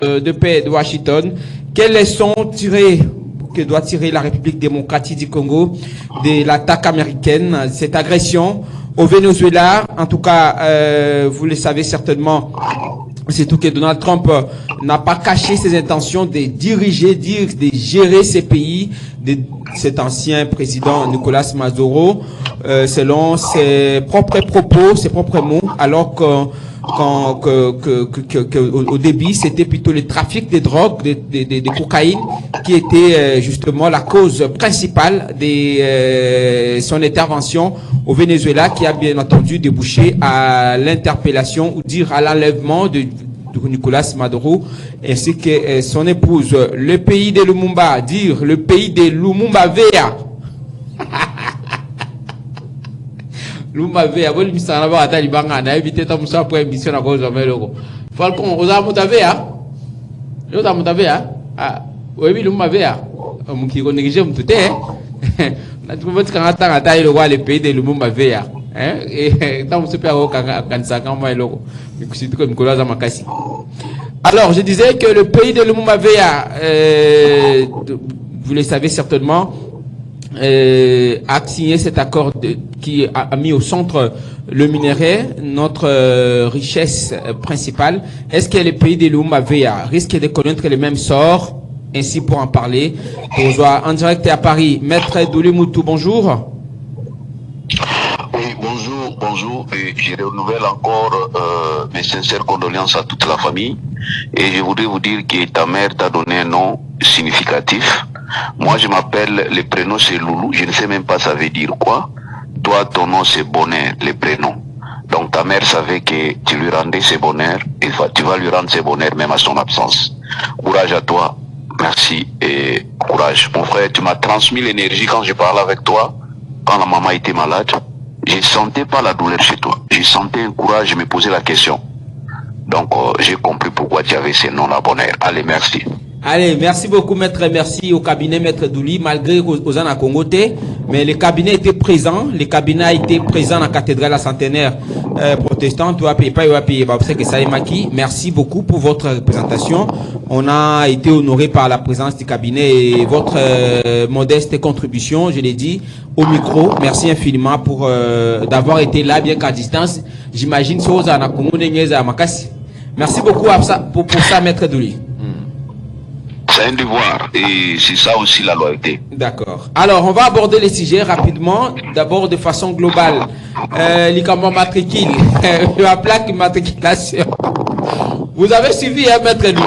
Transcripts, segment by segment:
de paix de Washington. Quelles leçons que doit tirer la République démocratique du Congo de l'attaque américaine, cette agression au Venezuela? En tout cas, vous le savez certainement, c'est tout que Donald Trump n'a pas caché ses intentions de diriger, de gérer ces pays, de cet ancien président Nicolas Maduro, selon ses propres propos, ses propres mots, alors au début, c'était plutôt le trafic de drogue, de cocaïne, qui était justement la cause principale de son intervention au Venezuela, qui a bien entendu débouché à l'interpellation ou dire à l'enlèvement de Nicolas Maduro ainsi que son épouse. Le pays de Lumumba, dire le pays de Lumumba Vea. Lumumba Vea, bon, il s'en va à Talibanga, n'a évité ta moussa pour émission à cause de Méloro. Falcon, aux amours Vea, aux amours Vea, ah, oui, Lumumba Vea, mon qui connaît que j'aime tout, hein. Tu peux mettre un temps à taille le pays de Lumumba Vea. Alors, je disais que le pays de Lumumba Vea, vous le savez certainement, a signé cet accord qui a mis au centre le minerai, notre richesse principale. Est-ce que le pays de Lumumba Vea risque de connaître le même sort? Ainsi, pour en parler, en direct à Paris, Maître Douli Moutou, bonjour. Bonjour, et je renouvelle encore mes sincères condoléances à toute la famille. Et je voudrais vous dire que ta mère t'a donné un nom significatif. Moi, je m'appelle, le prénom c'est Loulou, je ne sais même pas ça veut dire quoi. Toi, ton nom c'est Bonheur, le prénom. Donc ta mère savait que tu lui rendais ses bonheurs et tu vas lui rendre ses bonheurs même à son absence. Courage à toi, merci et courage. Mon frère, tu m'as transmis l'énergie quand je parlais avec toi, quand la maman était malade. Je ne sentais pas la douleur chez toi. Je sentais un courage, je me posais la question. Donc, j'ai compris pourquoi tu avais ces noms-là, Bonheur. Allez, merci. Allez, merci beaucoup, maître. Merci au cabinet, maître Douli, malgré aux ans à Congoté. Mais le cabinet était présent. Le cabinet a été présent dans la cathédrale à centenaire protestante. Merci beaucoup pour votre représentation. On a été honoré par la présence du cabinet et votre modeste contribution, je l'ai dit, au micro. Merci infiniment pour d'avoir été là, bien qu'à distance. J'imagine merci beaucoup pour ça, maître Douli. C'est un devoir et c'est ça aussi la loyauté. D'accord. Alors, on va aborder les sujets rapidement. D'abord, de façon globale. L'ICAMO matricule, la plaque immatriculation. Vous avez suivi, hein, maître Douli?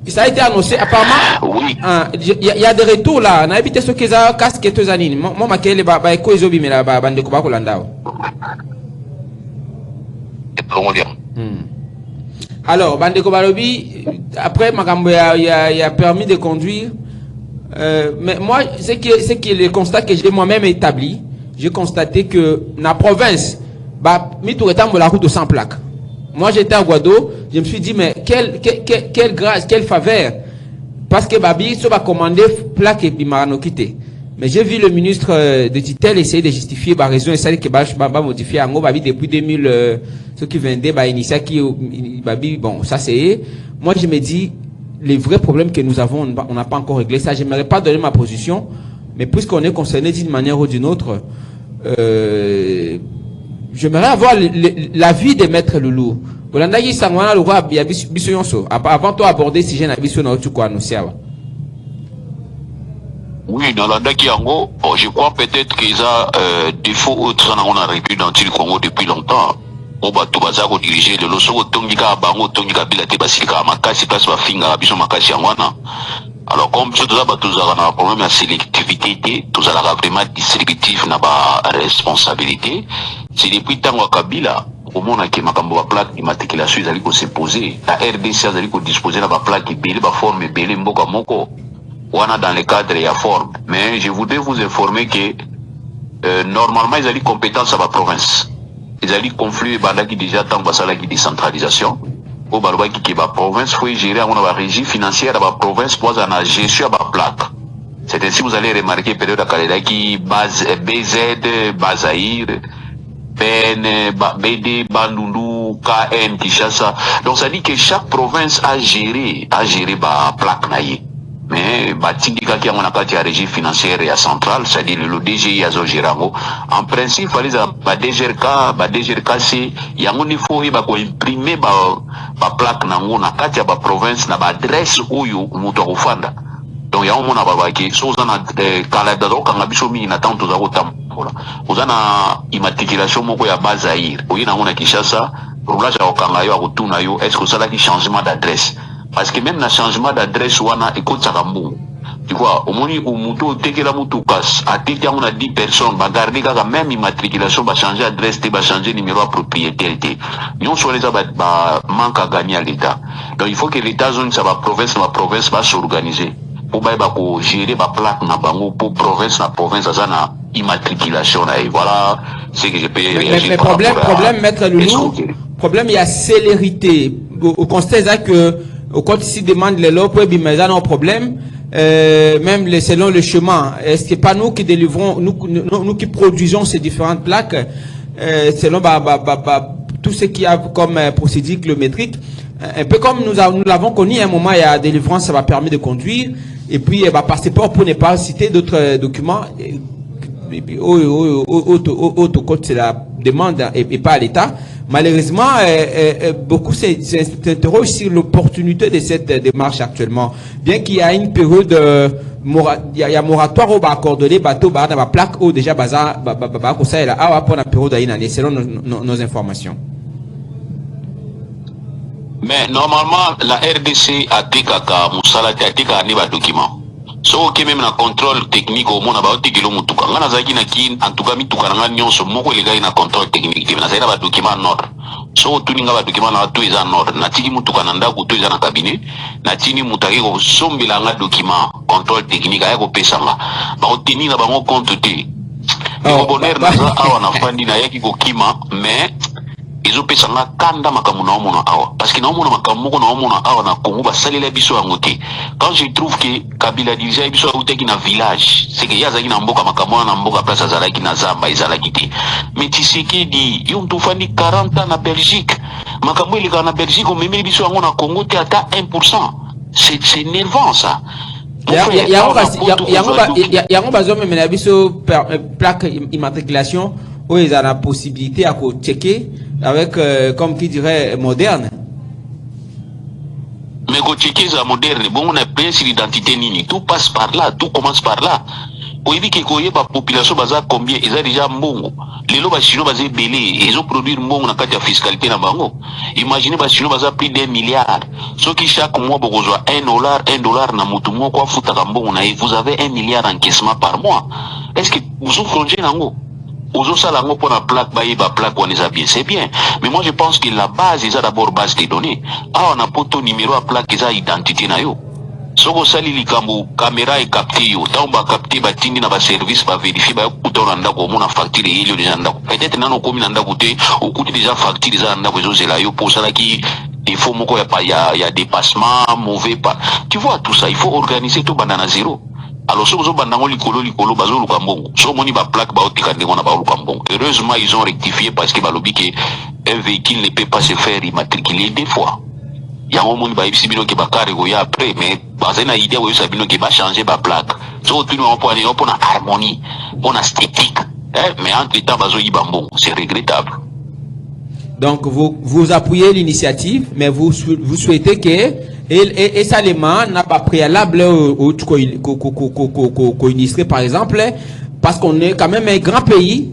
Ça a été annoncé, apparemment. Oui. Il y a des retours là. On a évité ce qu'ils ont casqué tous les années. Moi, je suis alors, Bandeko Balobi, après, il a permis de conduire. Mais moi, c'est que le constat que j'ai moi-même établi. J'ai constaté que dans la province, la route de 100 plaques. Moi, j'étais à Guado, je me suis dit, mais quelle grâce, quelle faveur. Parce que Babi, ça va commander plaque et Bimarano quitter. Mais j'ai vu le ministre de Titel essayer de justifier la raison et ça qui va modifier en Babi depuis 2000, ce qui vendait, initial qui, Babi, bon, ça c'est, moi je me dis, les vrais problèmes que nous avons, on n'a pas encore réglé ça. Je n'aimerais pas donner ma position, mais puisqu'on est concerné d'une manière ou d'une autre, j'aimerais avoir l'avis des maîtres Loulou. Avant toi aborder si j'ai un avis sur notre quoi, nous oui, dans la Dakiango, je crois peut-être qu'ils ont défaut autre on a réglé dans le Congo depuis longtemps. On va tout bazar au diriger le loso tongiga bango tongiga bilate basika makasi passe ba finga biso makasi yangwana. Alors comme tout ça ba tous a un problème de sélectivité, tous a vraiment distributif na ba responsabilité. C'est depuis tango Kabila au monde qui makambo ba plaque immatriculation ils allaient se poser. La RDC allait disposer na ba plaque belé ba forme belé mboka moko. On a dans le cadre et à forme. Mais je voudrais vous informer que normalement ils allaient compétence à la province. Ils allaient conflue qui déjà tant que la décentralisation. Au Balouba qui est la province, il faut gérer à la régie financière à la province pour la gestion à la plaque. C'est ainsi que vous allez remarquer période à Kaleda qui base BZ, Bazaïr, BD, Bandundu, KN, Kinshasa. Donc ça dit que chaque province a géré ba plaque naïe. Mais Batindika qui a mon appart à régie financière et à centrale, c'est-à-dire le DGI à Zogérango. En principe, il fallait DGRK c'est yango il faut imprimer ba plaque nango na kati ya ba province na ba adresse oyo muto kufanda. Donc il y a un monde à babaki, so uzana Canada donc en abiso mi na tanto za kotambola. Uzana immatriculation moko ya Bazaïr. Oyi na ngona Kinshasa, roulage à okanga yo akutuna yo, est-ce que ça là qui changement d'adresse? Parce que même le changement d'adresse, tu vois, au moment où Moutou Tekela Moutoukas, à Tétia, on a 10 personnes, va garder la même immatriculation, va changer d'adresse, va changer numéro de propriété. Nous, sur les manque à gagner à l'État. Donc, il faut que l'État, ça va province va s'organiser. Pour gérer la plaque, pour province, ça na immatriculation. Et voilà ce que je peux réagir. Mais problème, maître Loulou, problème, il y a célérité. Au constat, c'est que, quand ici demande les lois, mais ça n'a pas problème, même selon le chemin. Est-ce que pas nous qui délivrons, nous qui produisons ces différentes plaques, selon tout ce qu'il y a comme procédure kilométrique, un peu comme nous l'avons connu à un moment, il y a délivrance, ça va permettre de conduire, et puis passeport pour ne pas citer d'autres documents. Autre code, c'est la demande et pas à l'État. Malheureusement, beaucoup s'interrogent sur l'opportunité de cette démarche actuellement. Bien qu'il y a une période, il y a moratoire au bas coordonné, bateau, dans la plaque, ou déjà, ça est là, pour la période d'année, selon nos informations. Mais normalement, la RDC a dit que document. So que même na contrôle technique au monde about kilo mutuka ngana zaki na kin antuka mituka nga nyonso moko legai na contrôle technique na zaina ba document nord so tuninga ba document na to eza nord na tiki mutuka na ndako to eza na cabinet na tini mutaki ko sombela nga document contrôle technique aya ko pesanga ba oteni na bango compte te ko bonheur na awa na fandi na yaki ko kima mais ils ont payé ça kanda makamu na omona awa parce que na omona makamu ko na omona awa na Congo ba salela biso yangote quand je trouve que Kabila dirige biso uteki na village c'est que yazaki na mboka makamu na mboka place azalaki na zamba izalaki te mais Tshisekedi yo mtufandi 40 ans na Belgique makamu ile na Belgique o memeli biso yango na Congo te ata 1%. C'est énervant ça. Yango bazo memela biso plaque immatriculation où ils ont la possibilité à checker avec, comme qui dirait, moderne. Mais quand checker ça moderne, bon, on a bien sur l'identité nini. Tout passe par là, tout commence par là. Au début, la population basa combien? Ils ont déjà mbongo. Les lots chinois basés belé, ils ont produit mbongo dans la carte de fiscalité na bango. Imaginez les chinois basa plus d'1 milliard. Ceux qui chaque mois besoin $1 na mutumo quoi fouta mbongo na vous avez 1 milliard encaissement par mois. Est-ce que vous souffrez nango? Pour la plaque, on est bien, c'est bien. Mais moi, je pense que la base, c'est d'abord base des données. Ah, on a pas ton numéro à plaque, c'est identité na yo. Soko sali likambo, caméra est capté yo. Tant ba capté, ba tindi na ba service, ba vérifier, ba kuta on anda ko mona facture et yo déjà anda. Peut-être nano komi nanda kote, au coût déjà facture déjà anda ko zo là yo pour ça là qui il faut moko il y a dépassement, mauvais pas. Tu vois tout ça, il faut organiser tout banana zéro. Alors, si vous avez bazo lukambongo, so moni ba plaque ba otikande ngona ba lukambongo. Heureusement, ils ont rectifié parce que balobi que un véhicule ne peut pas se faire immatriculer deux fois. Il y a un moment ba ibisi bino ke ba kare go ya après, mais bazena idée wo sabino ke ba changer ba plaque. So tu no po ani na harmonie, on a esthétique. Mais entre temps bazo yibambongo, c'est regrettable. Donc vous appuyez l'initiative, mais vous souhaitez que et ça les mains n'a pas préalable au co-initié par exemple, parce qu'on est quand même un grand pays,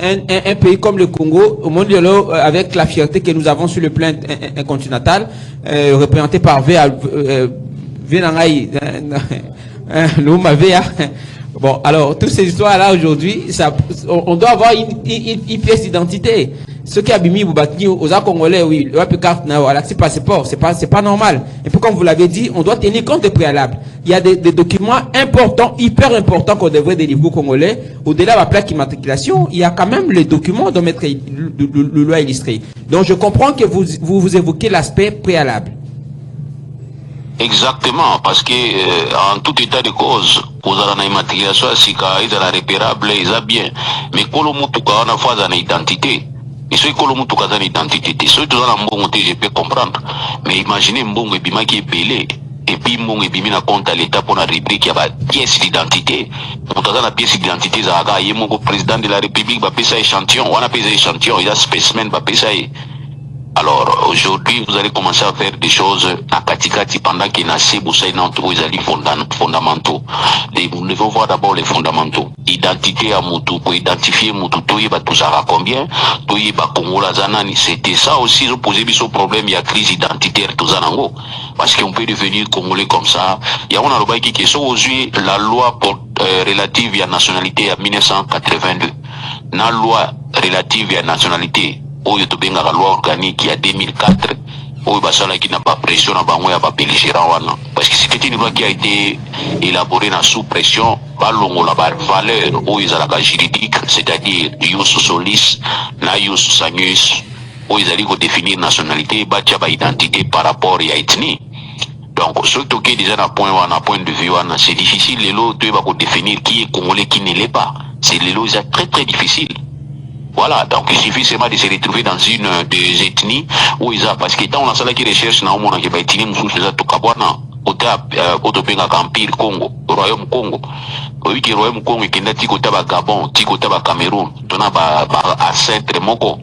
un pays comme le Congo, au monde de l'eau, avec la fierté que nous avons sur le plan continental, représenté par Vénangaï, bon, alors, toutes ces histoires-là aujourd'hui, on doit avoir une pièce d'identité. Ceux qui abîment aux Congolais, oui, le carte à l'accès passeport, c'est pas normal. Et puis, comme vous l'avez dit, on doit tenir compte des préalables. Il y a des documents importants, hyper importants qu'on devrait délivrer aux Congolais. Au-delà de la plaque immatriculation, il y a quand même les documents de mettre le loi illustré. Donc, je comprends que vous évoquez l'aspect préalable. Exactement, parce que en tout état de cause, vous avez une immatriculation, si ils sont repérables, ils sont bien. Mais quand on a une phase d'identité, Et ce que l'on a une identité, ce que l'on a je peux comprendre. Mais imaginez Mbongo et Bima qui est belé. Et puis Mbongo et Bima compte à l'État pour la rubrique, il y a une pièce d'identité. On a la pièce d'identité, il y a un président de la République, il y a un échantillon, on a un échantillon, il y a un spécimen, il y a. Alors, aujourd'hui, vous allez commencer à faire des choses à Katikati pendant qu'il y a assez fondamentaux. Nous devons voir d'abord les fondamentaux. Identité à Moutou, pour identifier Moutou, tout ça combien, c'était ça aussi, ils ont posé ce problème, il y a crise identitaire, tout ça, parce qu'on peut devenir congolais comme ça. Il y a un loi qui est aujourd'hui la loi relative à la nationalité en 1982. La loi relative à la nationalité, oyo tobenga la loi organique il y a 2004 oyo basala qui n'a pas pression na bango ya ba belligérant wana parce que c'était une loi qui a été élaborée sous pression balongo la valeur oyo ezalaka juridique, c'est-à-dire ius solis na ius sanguis oyo ezali ko définir nationalité batia ba identité par rapport à ethnie. Donc surtout que déjà na point de vue wana c'est difficile lelo de ba ko définir qui est congolais qui ne l'est pas, c'est lelo c'est très très difficile. Voilà, donc il suffit seulement de se retrouver dans une des ethnies où ils ont, parce que tant on a ça qui recherche, on a qui va ethnie, nous sommes tout cabana, au Topenga Empire Congo, Royaume Congo. Oui, que Royaume Congo, qui n'a tiko taba Gabon, tiko taba Cameroun, donna à centre moko.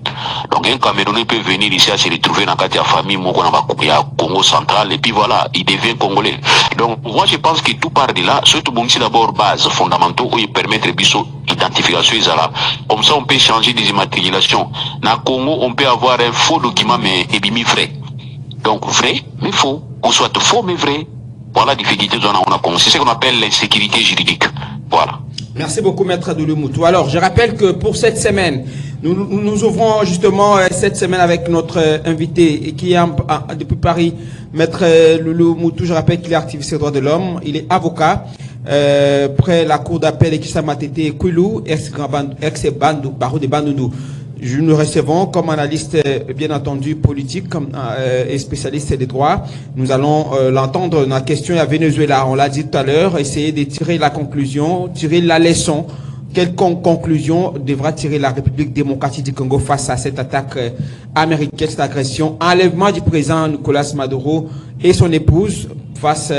Donc un Camerounais peut venir ici à se retrouver dans la famille moko dans la Congo central, et puis voilà, il devient congolais. Donc moi je pense que tout part de là, surtout bon, c'est d'abord base fondamentaux où il permettre biso identification là. Comme ça on peut changer des immatriculations. Dans Congo on peut avoir un faux document mais ebimi vrai. Donc vrai mais faux, ou soit faux mais vrai. Voilà la difficulté on a commencé. C'est ce qu'on appelle l'insécurité juridique. Voilà. Merci beaucoup, Maître Doulou Moutou. Alors, je rappelle que pour cette semaine, nous ouvrons justement cette semaine avec notre invité qui est depuis Paris, Maître Doulou Moutou. Je rappelle qu'il est activiste des droits de l'homme. Il est avocat près la cour d'appel de Kissamatete Koulou, ex-Bandou, Barou de Bandounou. Nous recevons comme analyste, bien entendu, politique et spécialiste des droits. Nous allons l'entendre dans la question à Venezuela. On l'a dit tout à l'heure, essayer de tirer la conclusion, tirer la leçon. Quelle conclusion devra tirer la République démocratique du Congo face à cette attaque américaine, cette agression, enlèvement du président Nicolas Maduro et son épouse face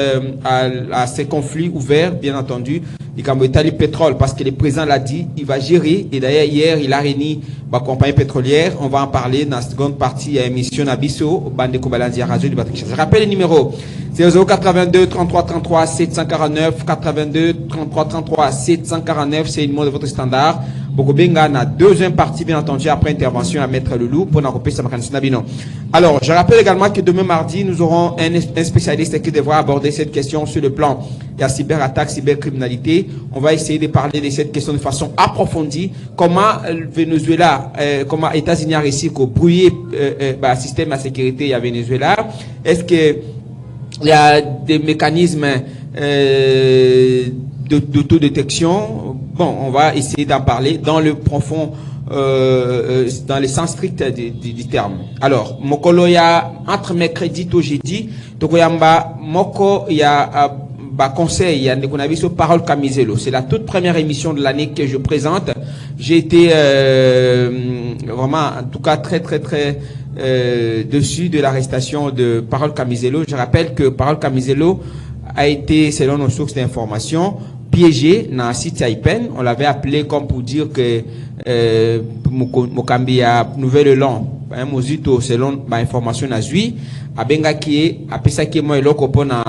à ces conflits ouverts, bien entendu, du Cambodge pétrole, parce que le président l'a dit, il va gérer, et d'ailleurs hier, il a réuni la compagnie pétrolière, on va en parler dans la seconde partie à l'émission Nabiso, Bandeko Balandia Radio du Patrick. Je rappelle le numéro 0082 33 33 749 82 33 33 749, c'est le numéro de votre standard. Bokobenga na deuxième partie, bien entendu, après intervention à Maître Loulou pour nous sa Nabino. Alors, je rappelle également que demain mardi, nous aurons un spécialiste qui devra aborder cette question sur le plan de la cyberattaque, cybercriminalité. On va essayer de parler de cette question de façon approfondie. Comment Venezuela, comment États-Unis a réussi à brouiller le système de sécurité à Venezuela. Est-ce que il y a des mécanismes d'autodétection? Bon, on va essayer d'en parler dans le profond, dans le sens strict du terme. Alors, mokolo ya entre mercredi et jeudi, tokoyamba moko ya conseil, ya qu'on a vu sur Parole Kamizelo. C'est la toute première émission de l'année que je présente. J'ai été vraiment, en tout cas, très dessus de l'arrestation de Parole Kamizelo. Je rappelle que Parole Kamizelo a été, selon nos sources d'information, piégé dans le site Saipen. On l'avait appelé comme pour dire que Mokambi a nouvelle long, un mozito selon ma information à Zui, a Bengaki, a Pesaki moi loko pona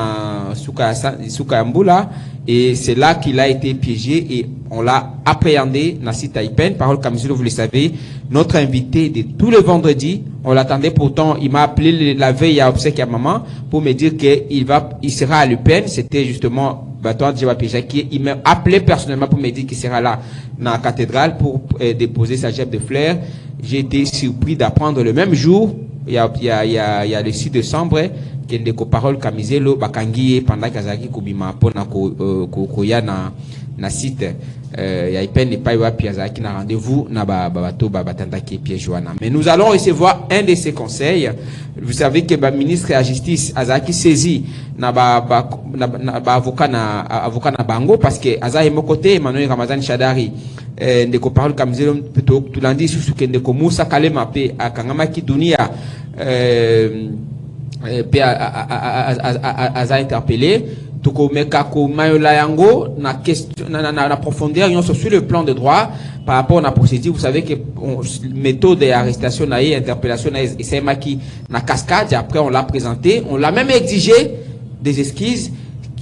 Souka Mbula, et c'est là qu'il a été piégé et on l'a appréhendé dans le site Saipen. Parole Kamizelo, vous le savez, notre invité de tous les vendredis. On l'attendait pourtant, il m'a appelé la veille à obsèque à maman pour me dire qu'il sera à l'UPEN. C'était justement il m'a appelé personnellement pour me dire qu'il sera là dans la cathédrale pour déposer sa gerbe de fleurs. J'ai été surpris d'apprendre le même jour, il y a le 6 décembre, que les Parole Kamizelo bakangi pendant Kazaki Kubima pona koya na site ya ipen n'est pas piazaki na rendez-vous na bato batanda qui piège wana. Mais nous allons recevoir un de ses conseils. Vous savez que le ministre de la Justice Azaki saisi na avocat na bango parce que Azahi Mokote Emmanuel Ramazan Shadari ndeko parole kamizelo plutôt tulandi sur que ndeko Musa Kalema pe akangama ki dunia pe a interpellé toko meka ko mayola yango na question na profondeur sur le plan de droit par rapport à la procédure. Vous savez que méthode d'arrestation et interpellation et c'est maki na cascade. Après on l'a présenté, on l'a même exigé des esquisses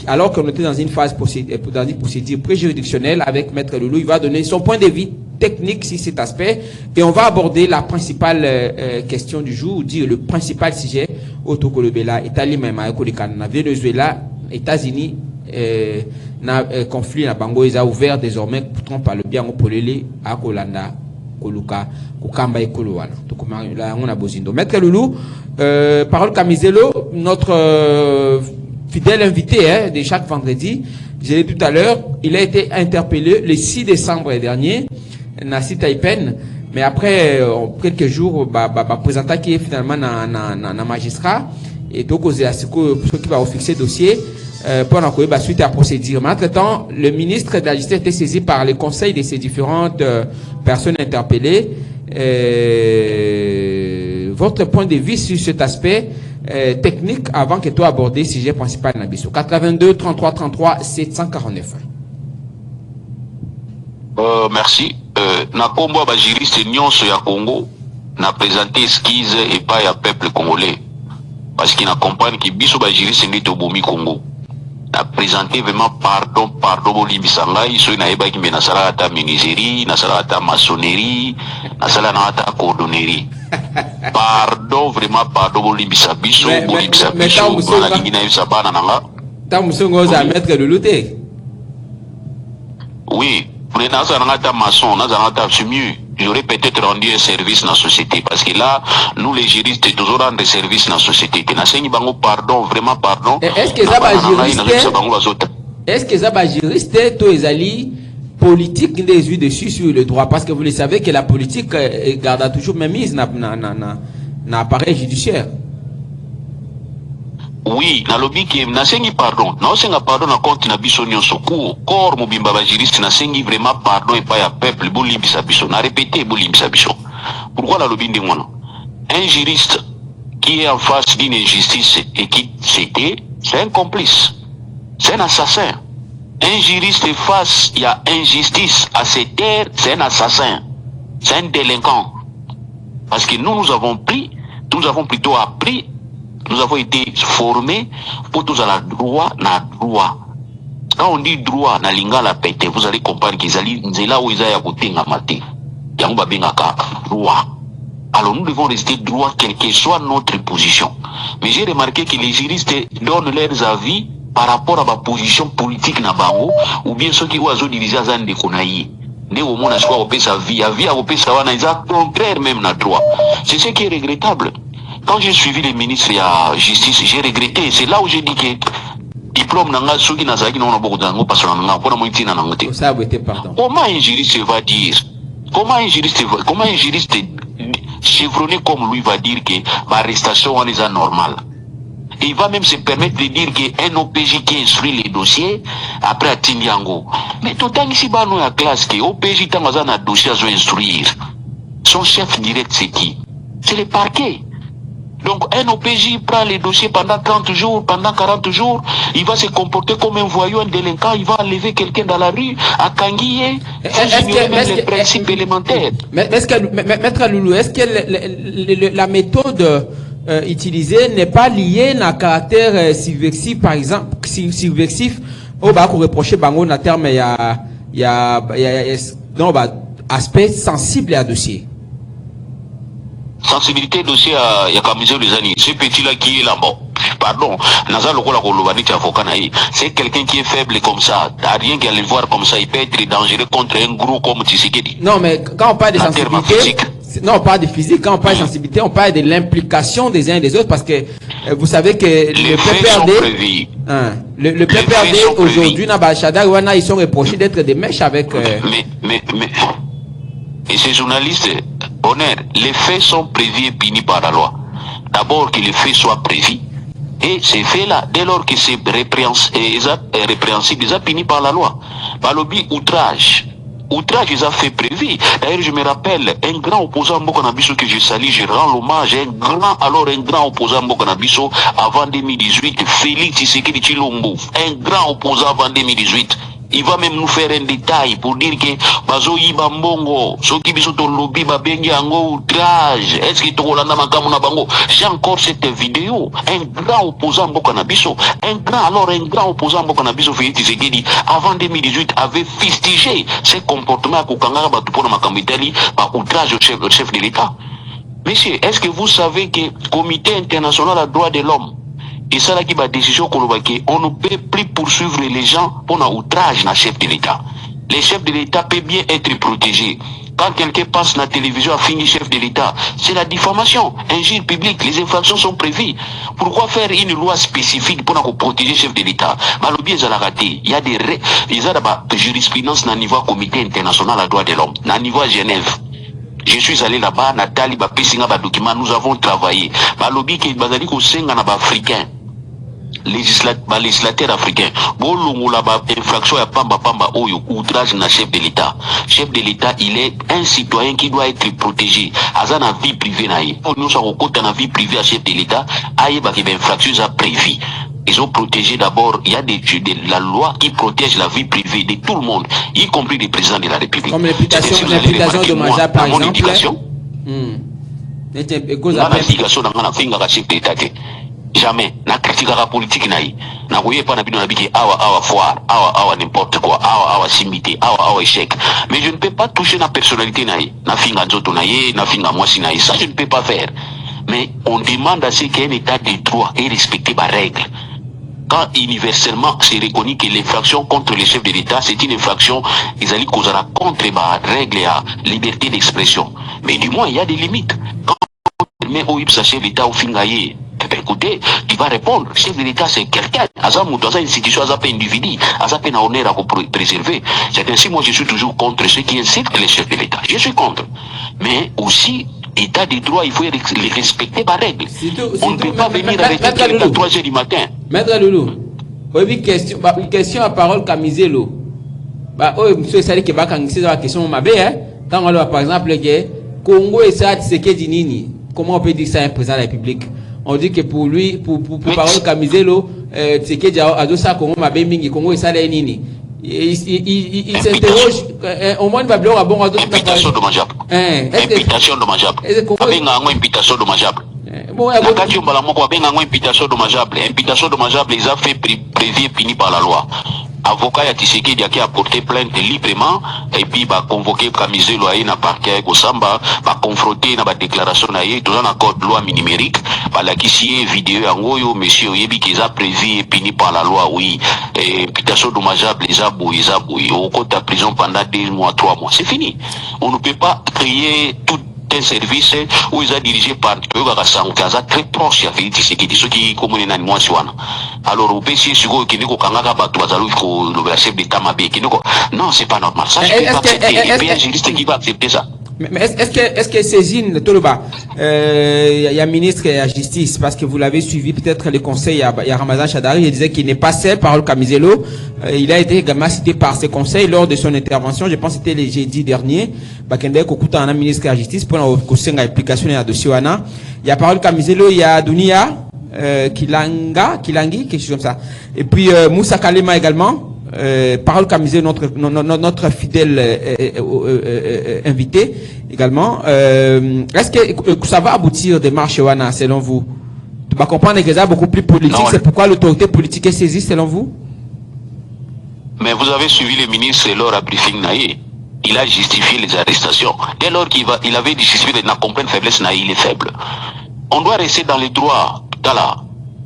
alors qu'on était dans une phase dans une procédure pré-juridictionnelle avec Maître Loulou. Il va donner son point de vue technique sur cet aspect et on va aborder la principale question du jour, ou dire le principal sujet au Tokolobela, Italie même à Venezuela, États-Unis, na conflit na bango ils a ouvert désormais par le bien pour les à Kolanda Koluka Kukamba et Kolowana. Donc là on a Bozindo. Maître Loulou, parole Kamizelo, notre fidèle invité de chaque vendredi. Je l'ai dit tout à l'heure, il a été interpellé le 6 décembre dernier na Taïpen, mais après quelques jours présenté qui est finalement na magistrat et donc aux ceux qui va fixer dossier pour la suite à procédure. Mais entre-temps, le ministre de la Justice a été saisi par le conseil de ces différentes personnes interpellées. Votre point de vue sur cet aspect technique avant que tu abordes le sujet principal Nabiso. 82 33 33 749. Merci. Na combo ba juriste nyonso ya Congo na présenté esquisse et pas ya peuple congolais parce qu'il na comprendre que biso ba juriste ndi to bomi Congo. Na présenté vraiment pardon bolimbisanga iso na eba ki mena sala ata menuiserie na sala ata maçonnerie na sala na ata cordonnerie. Pardon vraiment pardon bolimbisa biso bolimbisa biso na lingi na yisa bana nanga ta musongo za Maître Loulou te. Oui, pour les nazar na ata maçon nazar ata c'est mieux. J'aurais peut-être rendu un service dans la société parce que là nous les juristes toujours rendre service dans la société que na sengi bango pardon vraiment pardon. Est-ce que ça va juriste? Est-ce que ça va juriste to ezali politique des yeux dessus sur le droit parce que vous le savez que la politique garde toujours même mise na appareil judiciaire. Oui, na lobby qui na sengi pardon. Na osenga pardon na compte na biso nyonso ko corps mobimba ba juriste na sengi vraiment pardon et pas ya peuple bolimbisa biso. Na répéter bolimbisa biso. Pourquoi la lobby ndingwana? Un juriste qui est en face d'une injustice et qui c'était, c'est un complice. C'est un assassin. Un juriste face il y a injustice à cette terre, c'est un assassin. C'est un délinquant. Parce que nous avons plutôt appris. Nous avons été formés pour tous à la droit, na droit. Quand on dit droit, na linga la pète, vous allez comprendre qu'ils allaient, c'est là où ils allaient à côté de la maté. Yangba bengaka, droit. Alors nous devons rester droit, quelle que soit notre position. Mais j'ai remarqué que les juristes donnent leurs avis par rapport à ma position politique na bango, ou bien ceux qui ont dirigé à Zande Konaï. Ne au moins, sa vie, à sa wana, ils ont contraire même na droit. C'est ce qui est regrettable. Quand j'ai suivi les ministres de la justice, j'ai regretté. C'est là où j'ai dit que diplôme nanga sugi na zaki na beaucoup d'ango parce que nanga pour moi itina nanga te. Comment un juriste va dire? Comment un juriste chevronné comme lui va dire que l'arrestation est normale? Et il va même se permettre de dire qu'un OPJ qui instruit les dossiers après à Tindiango. Mais tout le temps ici bas nous la classe que OPJ tamaza na dossier à instruire. Son chef direct c'est qui? C'est le parquet. Donc un OPJ prend les dossiers pendant 30 jours, pendant 40 jours, il va se comporter comme un voyou, un délinquant, il va enlever quelqu'un dans la rue, à Kanguié, sans ignorer même les principes élémentaires. Maître Loulou, est-ce que la méthode utilisée n'est pas liée à un caractère subversif, par exemple, subversif, au bas qu'on reproche bango na terme il y a aspect sensible à dossier. Sensibilité dossier à Yakamizé les années. Ce petit-là qui est là, bon, pardon, c'est quelqu'un qui est faible comme ça. T'as rien qu'à le voir comme ça. Il peut être dangereux contre un gros comme Tshisekedi. Non, mais quand on parle de sensibilité, non, on parle de physique. Quand on parle de sensibilité, on parle de l'implication des uns et des autres parce que vous savez que le PPRD, le PPRD aujourd'hui, ils sont reprochés d'être des mèches avec. Mais, et ces journalistes, honneur, les faits sont prévus et punis par la loi. D'abord que les faits soient prévus. Et ces faits-là, dès lors que c'est répréhensible, déjà punis par la loi. Balobi outrage. outrage, ils ont fait prévu. D'ailleurs, je me rappelle, un grand opposant Mbokanabiso que je salue, je rends l'hommage, un grand opposant Mbokanabiso avant 2018, Félix Tshisekedi Tshilombo, un grand opposant avant 2018. Il va même nous faire un détail pour dire que bazo yiba mbongo soki biso to lobby ba bengi ango outrage, est-ce que to kolanda makamu na bango. J'ai encore cette vidéo, un grand opposant Mbokanabiso, un grand opposant Mbokanabiso Félix Tshisekedi avant 2018 avait fustigé ses comportements à Kokanga batu pona makambo itali ba outrage au chef de l'État. Monsieur, est-ce que vous savez que Comité international des droits de l'homme et ça là qui va décision qu'on on ne peut plus poursuivre les gens pour un outrage dans le chef de l'État. Les chefs de l'État peuvent bien être protégés. Quand quelqu'un passe dans la télévision à finir chef de l'État, c'est la diffamation, injure publique, les infractions sont prévues. Pourquoi faire une loi spécifique pour protéger le chef de l'État? Malobie, ils ont raté. Il y a des jurisprudence dans le niveau Comité international des droits de l'homme, dans le niveau à Genève. Je suis allé là-bas, Nathalie, document, nous avons travaillé. Malobie, qui est africain. Législateur africain, infraction à Pamba Oyo, outrage na chef de l'État. Chef de l'État, il est un citoyen qui doit être protégé. Azana vie privée naïe. Nous sommes au côté de la vie privée à chef de l'État. Aïe, infraction a prévu. Ils ont protégé d'abord, il y a la loi qui protège la vie privée de tout le monde, y compris des présidents de la République. Comme l'imputation dommageable, par exemple. Jamais. Na critique la politique naïe. Na voyez pas na bino na biki awa foire, awa n'importe quoi, awa simité, awa échec. Mais je ne peux pas toucher la personnalité naïe. Na finga nzoto naïe, na finga mwasi naïe. Ça je ne peux pas faire. Mais on demande à ce qu'il y ait un état de droit et respecter ma règle. Quand universellement c'est reconnu que l'infraction contre les chefs de l'État, c'est une infraction, ils allaient causer contre ma règle et la liberté d'expression. Mais du moins, il y a des limites. Quand on met au chef de l'État au fingaye, écoutez, tu vas répondre. Le chef de l'État, c'est quelqu'un. Azam, dans une institution, Azap individu, Azap un honneur à préserver. C'est ainsi, moi, je suis toujours contre ceux qui incitent les chefs de l'État. Je suis contre. Mais aussi, État des droits, il faut les respecter par règle. On ne peut pas venir arrêter à 3 heures du matin. Maître Loulou, oui, question à parole Camizelo. Monsieur Sali qui va quand la question ma hein. Quand on par exemple, le Congo et ça, c'est que Nini. Comment on peut dire ça à un président de la République? On dit que pour lui, pour parole Camizelo, c'est que Adosa Congo m'a bien mingi, Congo et ça, les Nini. Il s'interroge, au moins, il va bien avoir d'autres imputation dommageable. Imputation dommageable. Imputation dommageable. Imputation dommageable. Imputation dommageable, ils ont fait prévu et puni par la loi. Avocat ya Tshisekedi qui a porté plainte librement et puis va convoquer Camizelo à na parquet Kosamba, va confronter na ba déclaration na yé dans un code loi numérique, va la qui vidéo en goyo monsieur yebi qui a prévu et puni par la loi oui. Imputation dommageable les abouis au compte à prison pendant 2 mois 3 mois. C'est fini. On ne peut pas créer tout un service où ils ont dirigé par très proche à Félix Tshisekedi, ceux qui communent dans le mois. Alors, au PC, qui n'est qu'un chef d'État mabé, non, c'est pas normal. Ça, je ne peux pas accepter. Il y a un juriste qui va accepter ça. Mais est-ce que saisine Toloba, il y a ministre de la Justice, parce que vous l'avez suivi peut-être les conseils, il y a Ramazan Chadari, il disait qu'il n'est pas seul, parole Camizelo, il a été également cité par ses conseils lors de son intervention, je pense que c'était le jeudi dernier, Bakende Kokuta, un ministre de la Justice, pour une application de dossier Wana. Il y a parole Camizelo, il y a Dunia, Kilangi, quelque chose comme ça. Et puis Moussa Kalema également. Parole Camizé, notre fidèle invité également. Est-ce que ça va aboutir des marches Wana selon vous? Tu vas comprendre que ça beaucoup plus politique. C'est pourquoi l'autorité politique est saisie selon vous? Mais vous avez suivi le ministre lors à briefing naïe. Il a justifié les arrestations. Dès lors il avait justifié la complète faiblesse naïe, il est faible. On doit rester dans les droits.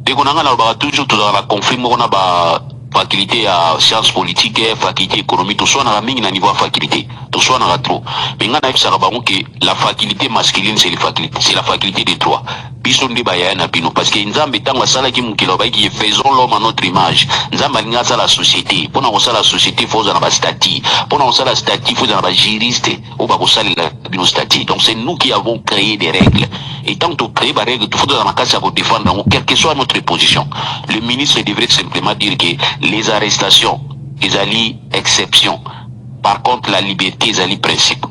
Dès qu'on a toujours dans la conflit, on a faculté à sciences politiques, faculté économique, tout soit dans la mine à niveau faculté, tout soit dans la trop. Mais on a que la faculté masculine c'est la faculté des droits. Parce que Nzambe tanga sala ki mukilaba qui faisons l'homme à notre image. Nzambe alinga sa la société. Pona ko sala société faut dans la statut. Pona ko sala statut faut dans la juriste ou ba ko sala la statut. Donc c'est nous qui avons créé des règles. Et tant que créer des règles, il faut dans la case à défendre quelle que soit notre position. Le ministre devrait simplement dire que les arrestations, les alliés exception. Par contre, la liberté, c'est le principe.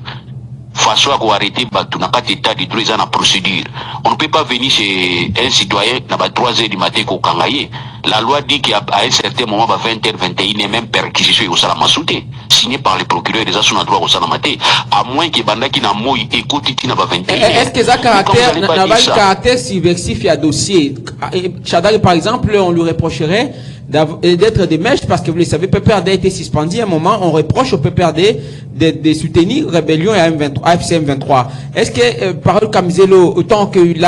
Façon à arrêter, tu n'as pas d'état de droit, ils ont procédure. On ne peut pas venir chez un citoyen, à 3 heures du matin, qu'au Kangaye. La loi dit qu'à un certain moment, à 20h, 21h, même perquisition au Salamasouté, signé par le procureur des assurances droit au Salamate, à moins que Bandaki n'a mot écoute, il n'a pas 21h. Est-ce que ça n'a pas un caractère subversif à dossier? Chadal, par exemple, on lui reprocherait d'être des mèches parce que vous le savez, PPRD a été suspendu à un moment, on reproche au PPRD de soutenir rébellion à AFC M23. Est-ce que Parole Kamizelo, autant qu'il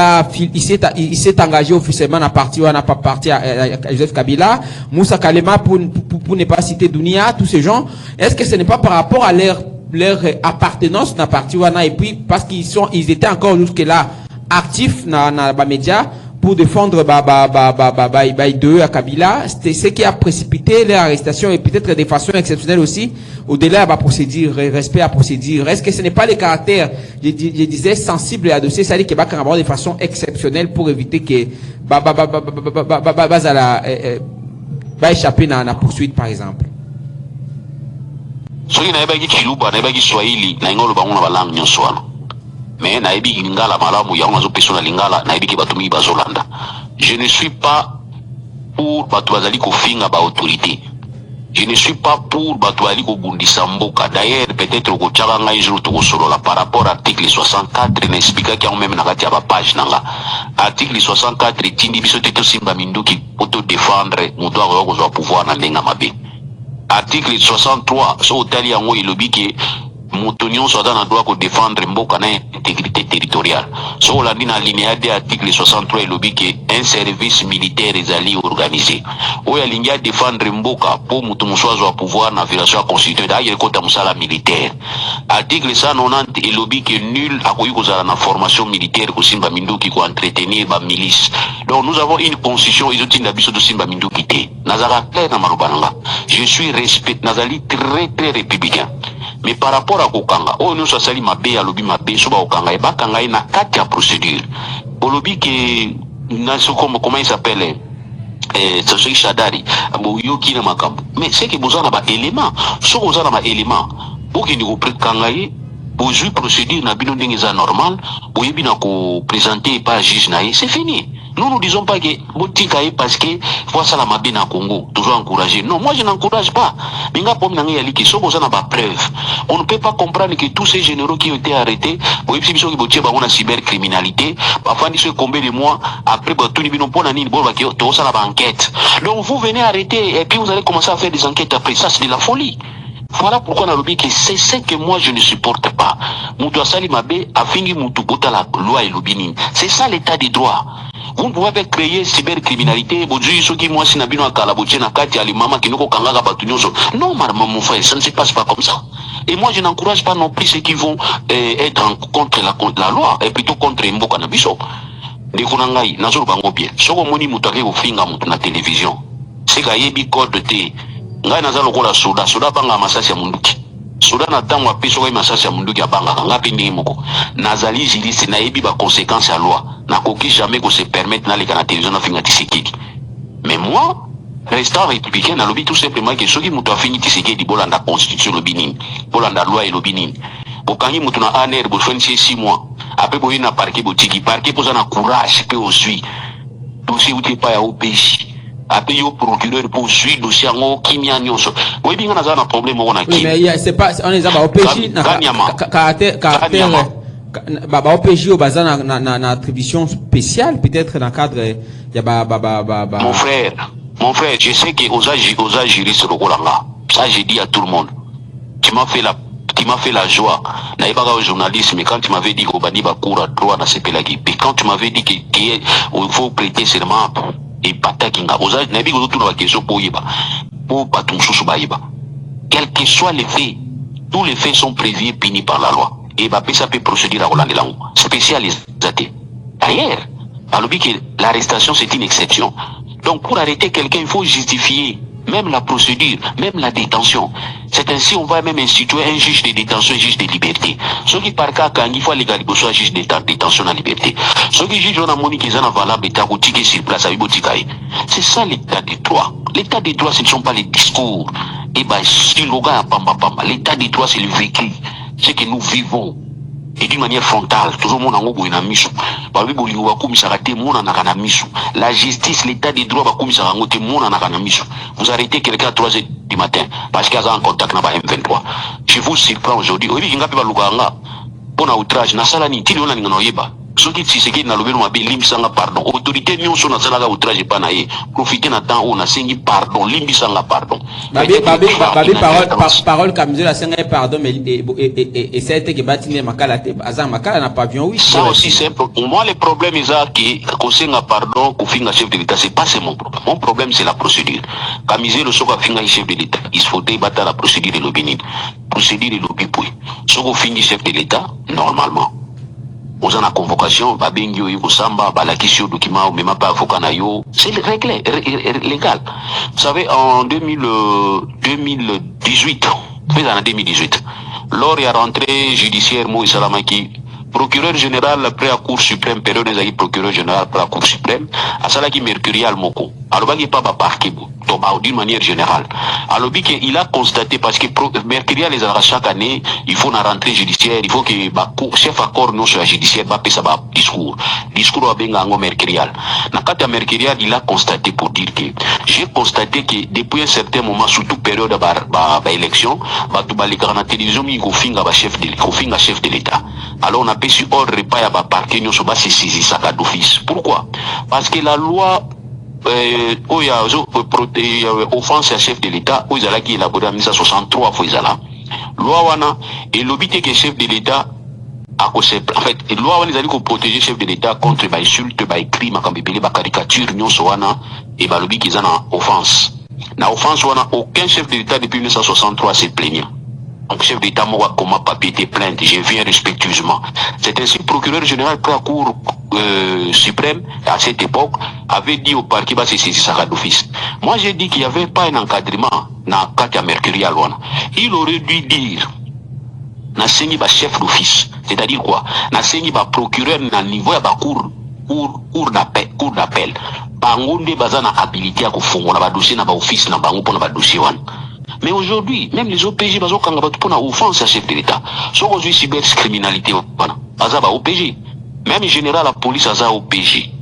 il s'est engagé officiellement à partir ou à n'a pas parti à Joseph Kabila, Moussa Kalema pour ne pas citer Dounia, tous ces gens, est-ce que ce n'est pas par rapport à leur appartenance à partir ou et puis parce ils étaient encore jusque-là actifs dans les médias pour défendre d'eux à Kabila, c'est ce qui a précipité leur arrestation et peut-être de façon exceptionnelle aussi, au-delà de la procédure, respect à procédure. Est-ce que ce n'est pas le caractère, je disais, sensible à dossier, c'est-à-dire qu'il va avoir de façon exceptionnelle pour éviter que va échapper dans la poursuite, par exemple? Mais lingala malamu ya unazo pesona lingala naibi ki batumi bazolanda. Je ne suis pas pour batwazali ko finga ba autorité. Je ne suis pas pour batwali ko bundisa mboka. D'ailleurs peut-être ko tchaka ngai jour to solo la par rapport à article 64 n'explique qu'il y a même na kati ya ba page nanga. Article 64 tindi biso teto simba minduki auto défendre muto a ko pouvoir na lenga mabe. Article 63 so otali yango ilobi ke Moutonion soit dans le droit de défendre Mboka na intégrité territoriale. So la ligne alinéa de article 63 et lobby que un service militaire est allé organisé. Ou ya ligne défendre Mboka pour moutoumousoise au pouvoir na violation constituée d'ailleurs côté musala militaire. Article 190 et lobby que nul a eu cause à la formation militaire au Simba Mindu qui entretenir ba milice. Donc nous avons une constitution ils ont une habitude de Simba Mindu quitter. Nazara clair na marubananga. Je suis respect Nazali très républicain. Mais par rapport à Kokanga, nous sommes mabe à lobby mabe, soba Okanga et Bakanga na 4 procédure. Au lobby que comment il s'appelle c'est Chadari, Yoki na makambo. Mais c'est que vous en avez élément, so vous en avez élément. Pour qu'il nous prenne Kangaye, pour jouer procédure na bino ndengeza normal, pour yebina ko présenter pas juge na c'est fini. Nous ne disons pas que Botikaye parce que voilà la mabine à Congo, toujours encouragé. Non, moi je n'encourage pas. On ne peut pas comprendre que tous ces généraux qui ont été arrêtés, la cybercriminalité, parfois ils se combien de mois après, enquête. Donc vous venez arrêter et puis vous allez commencer à faire des enquêtes après ça, c'est de la folie. Voilà pourquoi on a dit que c'est ce que moi je ne supporte pas. Moutou Asali Mabé a fini Moutou Bota la loi et l'obinin. C'est ça l'état des droits. Vous ne pouvez pas créer cybercriminalité. Vous dites ceux qui moi si n'abîment à Kalaboutien à Kati Ali Mama qui nous Kangaga Batunyoso. Non, madame mon frère, ça ne se passe pas comme ça. Et moi je n'encourage pas non plus ceux qui vont être contre la loi et plutôt contre Mboka Nabiso. De Kunangai, Nazur Bango bien. Soko moni Moutake au finga Moutou na télévision. C'est Gayebi code T. Ngai nazalo kola soda banga masasi ya munduki soda na tango apeso ko masasi ya munduki abanga ngapi ndenge moko nazali juriste na yebi ba conséquences à loi na koki jamais ko se permettre na leka na télévision na finga tisekedi. Mais moi restant républicain na lobby tout simplement que soki muto afini tisekedi bolanda constitution lobinini bolanda loi et lobinini bokangi muto na aner bo fensi 6 mois après boyi na parquet botiki parquet poza na courage pe osui dossier uti pa ya OPJ après au procureur pour suivre dossier en kimia nyonso. Oui bien on a un problème on a qui. Mais c'est pas on les a au PJ caractère bah au PJ au bazar na attribution spéciale peut-être dans cadre y a mon frère je sais que aux juristes Rokolanga ça j'ai dit à tout le monde tu m'as fait la joie naïba au journaliste mais quand tu m'avais dit qu'au bani bakura droit na sepelagi et quand tu m'avais dit que il faut prêter serment et patakinga oza nabi ko tout na question pour yeba pour patou sous baïba quel que soit les faits tous les faits sont prévus et punis par la loi et bah ça peut procéder à Hollande langue spécialisé d'ailleurs alors que l'arrestation c'est une exception donc pour arrêter quelqu'un il faut justifier même la procédure, même la détention. C'est ainsi on va même instituer un juge de détention, un juge de liberté. Ceux qui par cas quand il faut légaliser soit juge de détention à liberté. Ceux qui jugent on a moni qui sont valables état boutique sur place à Ibotikaï. C'est ça l'état des droits. L'état des droits ce ne sont pas les discours. et bah siloga pamba l'état de droit c'est le vécu, c'est que nous vivons et d'une manière frontale toujours mon ango boina miso ba bi bolingo ba komisaka te mona na kana miso la justice l'état de droit ba komisaka ngo te mona na kana miso vous arrêtez quelqu'un à 3 heures du matin parce qu'il a en contact na ba M23 je vous surprends aujourd'hui obi kinga pe ba luganga pona outrage na sala ni tili ona ngana yeba soki tsiseki na lobelo mabe limbisanga pardon autorité nyonso na sala ga outrage pa na ye profiter na temps on a sengi pardon limbisanga pardon parole comme la sengi pardon mais et c'était que batine makala te azan makala na pavillon oui ça aussi c'est moi le problème est que kosenga pardon ko finga chef de l'état c'est pas mon problème c'est la procédure kamiser le soka finga chef de l'état il faut débattre la procédure de l'obénin procédure de l'obipui soko fingi chef de l'état normalement aux en convocation, babengio yuko samba, balakisi yo document, même pas avocat na yo, c'est réglé, légal. Vous savez, en 2018, lors il y a rentré judiciaire Moïse Salamaki, procureur général après la Cour suprême, période des procureur général après la Cour suprême, à Salaki Mercurial Moko. Alors, il n'y a pas parquet, d'une manière générale. Alors, il a constaté, parce que Mercurial les a chaque année, il faut une rentrée judiciaire, il faut que le chef accord non sur la judiciaire, va faire ça discours. Discours à Bengango Mercurial. Dans le cas de Mercurial, il a constaté pour dire que, j'ai constaté que depuis un certain moment, surtout période de l'élection, la télévision, il faut finir chef de l'État. Alors, on a pu ordre pas à parquet, nous sommes saisi ça d'office. Pourquoi? Parce que la loi, offense à chef de l'État, où il a élaboré en 1963, loi wana, et l'obité que chef de l'État, en fait, loi wana, ils protéger chef de l'État contre les insultes, les crimes, les caricatures, et l'obité qu'ils ont offense. Na offense wana, aucun chef de l'État depuis 1963 s'est plaigné. Donc, chef d'État, moi, comment papier était plainte, je viens respectueusement. C'est ainsi que le procureur général de la Cour suprême, à cette époque, avait dit au parquet, bah, c'est ça d'office. Moi, j'ai dit qu'il n'y avait pas un encadrement dans le cas de Mercurial. Il aurait dû dire, n'a signé ba chef d'office. C'est-à-dire quoi? N'a signé ba procureur na niveau ya ba cour d'appel. Bangonde bazana habilité à kufungola ba dossier na ba office na bango pona ba dossier wana. Mais aujourd'hui, même les OPJ, ils ont une offense à chef de l'État. Soit aujourd'hui, cybercriminalité, ils ont OPJ. Même en général, la police a OPJ.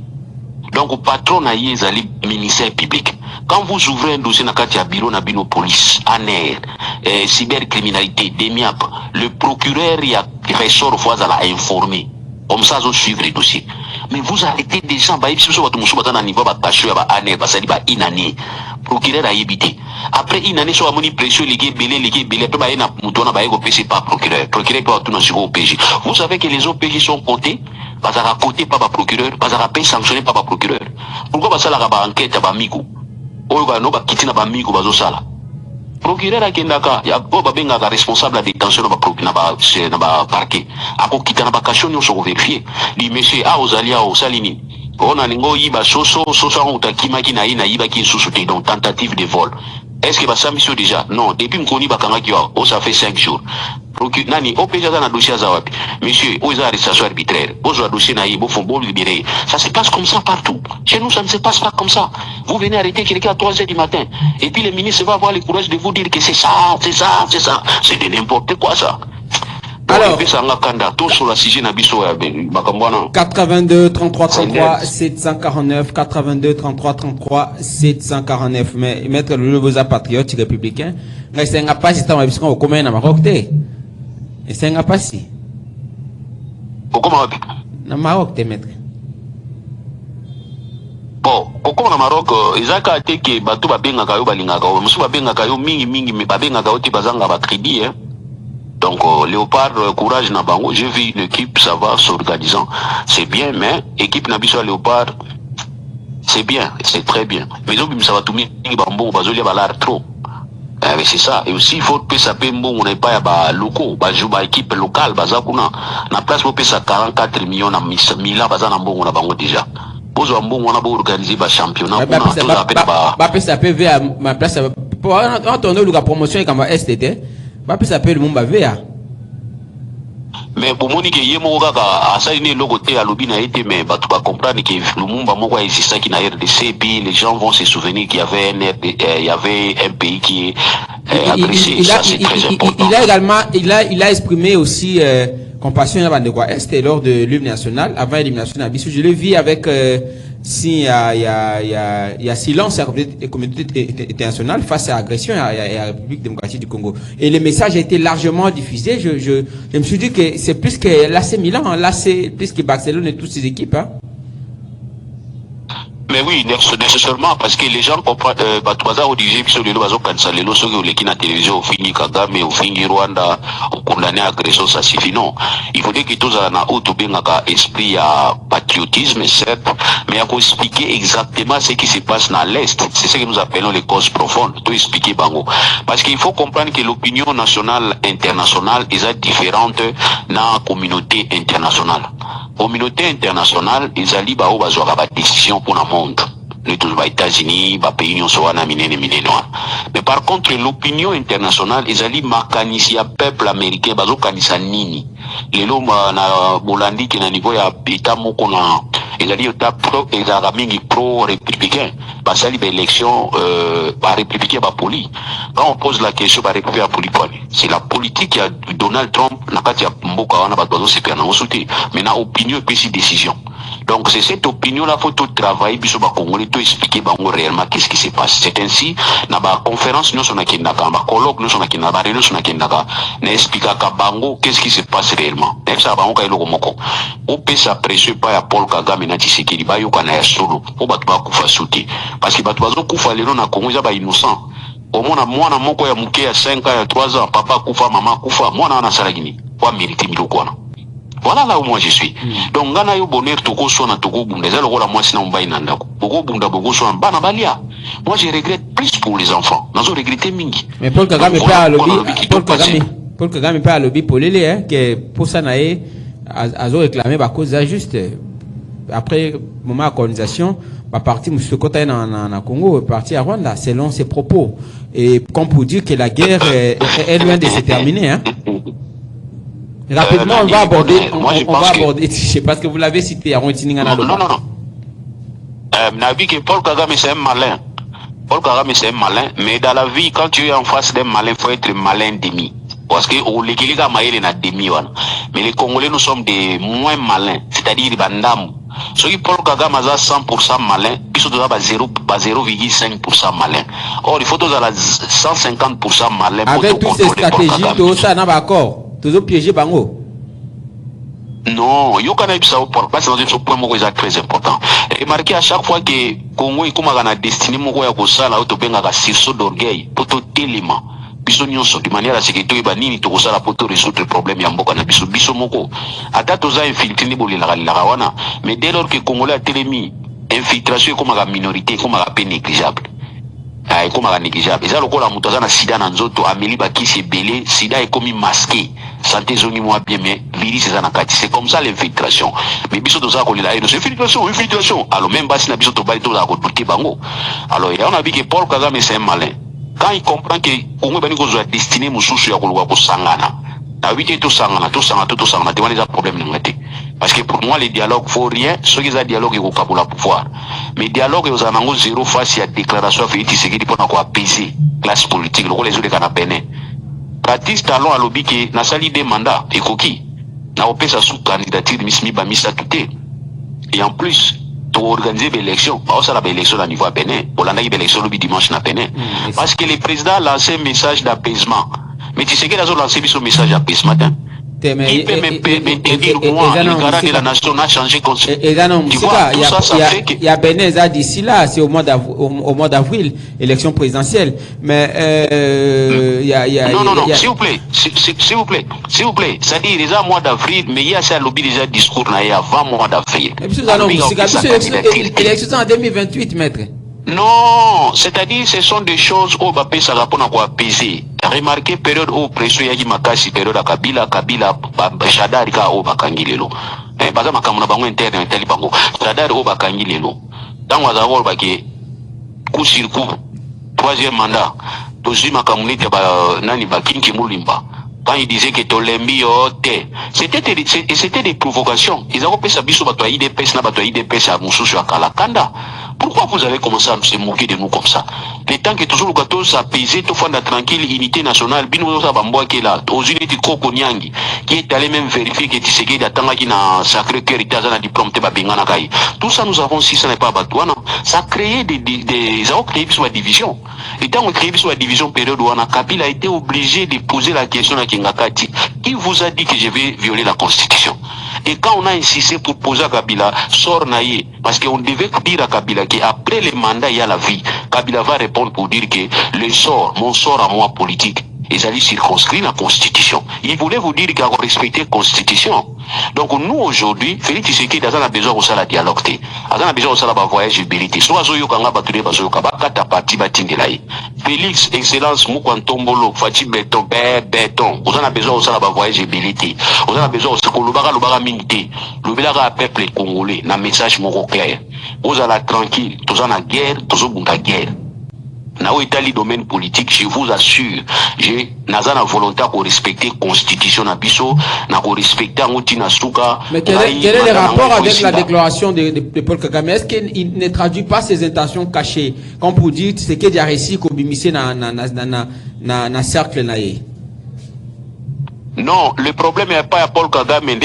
Donc, le patron a le ministère public. Quand vous ouvrez un dossier dans le bureau de la police, ANER, cybercriminalité, DEMIAP, le procureur, il ressort au fois à la informer. Comme ça, ils suivre les dossiers. Mais vous arrêtez des gens, si vous avez un niveau de passion, une année, procureur a évité. Après une année, sur la pression, les belé, après, il y a un pas procureur. Procureur doit tout dans OPJ. Vous savez que les OPJ sont cotés, parce à côté par le procureur, parce à sanctionné par le procureur. Pourquoi parce que la enquête à Migo? Ou no ba kitina ba Migo bazo sala. Procureur a kendaka, ya ba benga responsable de détention na ba parquet. Ako kitana ba cachon yo so vérifier. Di monsieur a ozalia o salini. On a lingo yiba soso on utakima ki na ina yiba ki susu te donc tentative de vol. Est-ce que ça mission déjà? Non, depuis m'koni ba kanga kiwa, ça fait 5 jours. Procureur nani OPJ na dossier za wapi? Monsieur, oza arrestation arbitraire. Oza dossier na yibo font bon libérer. Ça se passe comme ça partout. Chez nous ça ne se passe pas comme ça. Vous venez arrêter quelqu'un à 3 heures du matin et puis le ministre va avoir le courage de vous dire que c'est ça. C'est de n'importe quoi ça. Alors, 82 33 33 749 82 33 33 749 mais maître le vous a patriote républicain mais c'est un pas si tant parce qu'on commet na Maroc té et c'est un pas si comment na Maroc té maître bon comment na Maroc ezaka té que bato ba benga ka yo balingaka o musu ba benga ka yo mingi mais ba benga ka o té bazanga ba crédit hein. Donc, Léopard, courage Nabango, j'ai vu une équipe, ça va, s'organisant. C'est bien, mais équipe Nabiso Léopard, c'est bien, c'est très bien. Mais donc, ça va tout mis, bon, va l'art trop. C'est ça. Et aussi, il faut que ça paye bon, on n'est pas à locaux, jouer à équipe locale, bazakuna. Na place, pour payer ça 44 millions, na Milan, bazana bon, on a bango déjà. Pose un bon, on a beau organiser un championnat. Ça peut vers ma place, pour entendre la promotion comme STT. Bah puis ça peut le monde VA. Mais pour Monique Yemoga a ça une logo à l'obin a été mais bah tu vas comprendre que le monde va existe ça qui n'a RDC puis les gens vont se souvenir qu'il y avait un pays qui est agressé. Ça, c'est très important. Il a exprimé aussi compassion à Est lors de l'hymne national, avant l'élimination d'Abyssou. Je l'ai vu avec si il y a silence à la communauté internationale face à l'agression à la République démocratique du Congo. Et le message a été largement diffusé. Je me suis dit que c'est plus que l'AC Milan, là c'est plus que Barcelone et toutes ces équipes. Hein. Mais oui, nécessairement, parce que les gens comprennent, Batouaza au dirigé, puis le bazo cancel, le so qui est la télévision, au fini Kagame, au fini Rwanda, au condamné à agression, ça suffit, non. Il faut dire que tous en a auto bien esprit à patriotisme, certes, mais il faut expliquer exactement ce qui se passe dans l'Est. C'est ce que nous appelons les causes profondes. Tout expliquer, Bango. Parce qu'il faut comprendre que l'opinion nationale, internationale, est différente dans la communauté internationale. Communauté internationale, ils allaient bah avoir des décisions pour le monde. Les tous les États-Unis, les pays n'ont soit na minene. Mais par contre, l'opinion internationale, ils allaient makanisi à peuple américain, bazo kanisa nini. Les lots na Bolandi qui na niveau ya État moko na, ils allaient pro républicain. Parce que l'élection, républicain poli. Quand on pose la question, républicain poli. C'est la politique à Donald Trump, n'a pas dit à Mboka, on a pas besoin de se faire dans le mais na opinion et puis décision. Donc c'est cette opinion-là, faut tout travailler, puis sur le Congolais, tout expliquer réellement qu'est-ce qui se passe. C'est ainsi, dans la conférence, nous sommes à Kindaka, dans la colloque, nous sommes à Kindaka, nous sommes à Kindaka, nous expliquons à Bango qu'est-ce qui se passe réellement. Même ça, Bango, il y a le moko. On peut s'apprécier pas à Paul Kagame, na Tshisekedi, ba yo kana ya solo, pour battre kufa sauter. Parce que battre kufa les non na Congo, ils sont innocents. Au moins, moi, na moko ya muke ya 5 ans, ya 3 ans, papa kufa, maman kufa, moi na salagini, quoi mériter milokwana. Voilà là où moi je suis. Donc, ngana yo bonheur toko so na toko bunda. Ça le rôle moi sinon mbayi nandako. Boko bunda boko so bana balia. Moi je regrette plus pour les enfants. Nazo regretter mingi. Mais Paul Kagame peut à lobby. Paul Kagame peut à lobby pour les hein que pour ça naé azo réclamer ba cause juste après moment de colonisation ba parti Musokota na Congo parti à Rwanda selon ses propos et comme pour dire que la guerre est loin de se terminer hein. Rapidement, on va aborder, je sais pas ce que vous l'avez cité, à Rontiningana. Non. Nabi que Paul Kagame c'est un malin. Paul Kagame c'est un malin, mais dans la vie, quand tu es en face d'un malin, il faut être malin demi. Parce que au Léguéliga Maïle n'a demi, mais les Congolais nous sommes des moins malins, c'est-à-dire des bandam. Ceux qui Paul Kagame a 100% malin, puis surtout à 0,5% malin. Or, il faut tous à la 150% malin. Avec toutes ces stratégies, tout ça n'a pas d'accord. Toujours piégé Bango. Non, il y a un point très important. Remarquez à chaque fois que Congo est comme à la destinée, Moko Yakosa, là, tu as un sursaut d'orgueil, pour tout élément. De manière à ce que tu aies tout ça pour résoudre le problème. Biso Moko. À date, tu as infiltré la Rawana. Mais dès lors que Congolais a télémis, infiltration comme à la minorité, comme à la peine négligeable. Comme à la négligeable. Et ça, le coup, la moutaza na sida na nzoto, Amélie Baki s'est belé, sida est comme masqué. Santé zoni moi bien, mais virus c'est anakati. C'est comme ça l'infiltration. Mais biso to ça qu'on l'a aidé. C'est infiltration. Alors même basi na biso to bali to la côté bango. Alors il y a un avis que Paul Kagame c'est un malin. Quand il comprend que Congo bani ko destiné mususu ya kolwa ko sangana. Na wite to sangana, tu vois les problèmes n'engati. Parce que pour moi, les dialogues faut rien. Ceux qui ont dialogue, ils ont pas pour la pouvoir. Mais dialogue, ils ont zéro face à déclaration fait ici, qui pour quoi apaiser classe politique, le rôle des autres canapés. Pratique talon à lobby qui n'a sali des mandats, et coquille. N'a opé sa sous candidature, mismi bamisa touté. Et en plus, pour organiser l'élection, bah, ça la élection à niveau à Bénin. Pour l'année l'élection le dimanche à Bénin. Parce que le président a lancé un message d'apaisement. Mais tu sais qu'il a lancé un message d'apaisement. Il peut me dire, moi, le garant de la nation a changé comme ça. Tu vois, tout ça, ça fait que... Il y a Beneza d'ici là, c'est au mois d'avril, élection présidentielle. Mais, il y a... Non, s'il vous plaît. C'est-à-dire, déjà, mois d'avril, mais il y a ça, lobby déjà discours, avant mois d'avril. Et puis, l'élection en 2028, maître. Non, c'est-à-dire ce sont des choses où Bapé ça répond à quoi apaiser. Remarquez période où pression yaki makasi période à Kabila Shadari ka o bakangilelo. Baza makamuna bango interne tali bango. Shadari o bakangilelo. Dans wazawol baki coup sur coup troisième mandat. Tozi makamunite ba nani bakinki mulimba. Quand il disait que Tolembi c'était des provocations. Ils ont fait ça biso bato IDPS na bato IDPS à Mususu à Kalakanda. Pourquoi vous avez commencé à se moquer de nous comme ça? Le temps que toujours le gâteau s'apaiser, tout fond de tranquille, unité nationale, bino sa bamboa qui est là, aux unités Koko Nyangi, qui est allé même vérifier que Tshisekedi attend qui n'a sacré cœur et un diplôme te babingana kai. Tout ça nous avons si ça n'est pas batouana, ça a créé ça a créé sur la division. Et tant qu'on créé sur la division période où Kabila a été obligé de poser la question à Kingakati, qui vous a dit que je vais violer la constitution? Et quand on a insisté pour poser à Kabila, sort naïe, parce qu'on devait dire à Kabila qu'après le mandat, il y a la vie. Kabila va répondre pour dire que le sort, mon sort à moi politique, ils allaient circonscrire la constitution. Il voulait vous dire qu'il a respecté la constitution. Donc nous aujourd'hui, Félix Tshisekedi a besoin de la dialogue. Il a besoin de la voyage vérité. Soit Zoyokanga Bature Bazoyoka, Bakata Parti Batindelaï. Félix, Excellence, Moukwantombolo, Fati Béton, Béton. Vous avez besoin de la voyage vérité. Vous avez besoin de Lubara Mingte. Lubara peuple congolais, na message moko clair. Vous allez tranquille, tous en guerre, tous en guerre. Dans le domaine politique, je vous assure, j'ai la volonté de respecter la constitution na biso, na respecter Angotina Souka. Mais quel est le rapport avec la déclaration de Paul Kagame? Est-ce qu'il ne traduit pas ses intentions cachées? Comme pour dire, c'est qu'il y a réussi qu'on bimisse na cercle naïe. Non, le problème n'est pas à Paul Kagame,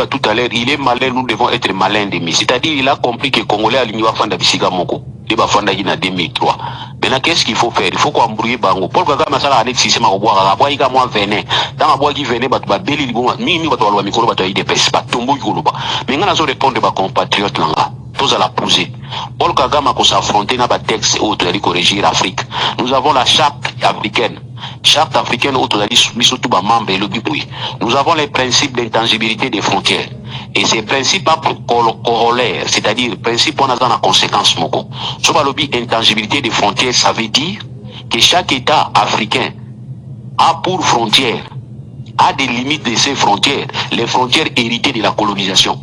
tout à l'heure, il est malin, nous devons être malins de lui. C'est-à-dire, il a compris que les Congolais a l'union Fanda Bisiga Moko. Il va Fanda en 2003. Maintenant, qu'est-ce qu'il faut faire? Il faut qu'on embrouille Bango. Paul Kagame a ça à l'existence, à boire, à boire, il a moins venin. Dans la boire qui venait, bah, belli, mimi, bah, toi, micro, bah, toi, il dépêche, pas, tombeau, il ba. Mais, on a répondre, bah, compatriotes, là. Tous à la poser. Paul Kagame a s'affronter dans les textes autres pour corriger l'Afrique. Nous avons la charte africaine. Charte africaine autorisée surtout par membre et le Bipui. Nous avons les principes d'intangibilité des frontières. Et ces principes corollaires, c'est-à-dire les principes on a dans la conséquence moko. Sur le intangibilité des frontières, ça veut dire que chaque État africain a pour frontière, a des limites de ses frontières, les frontières héritées de la colonisation.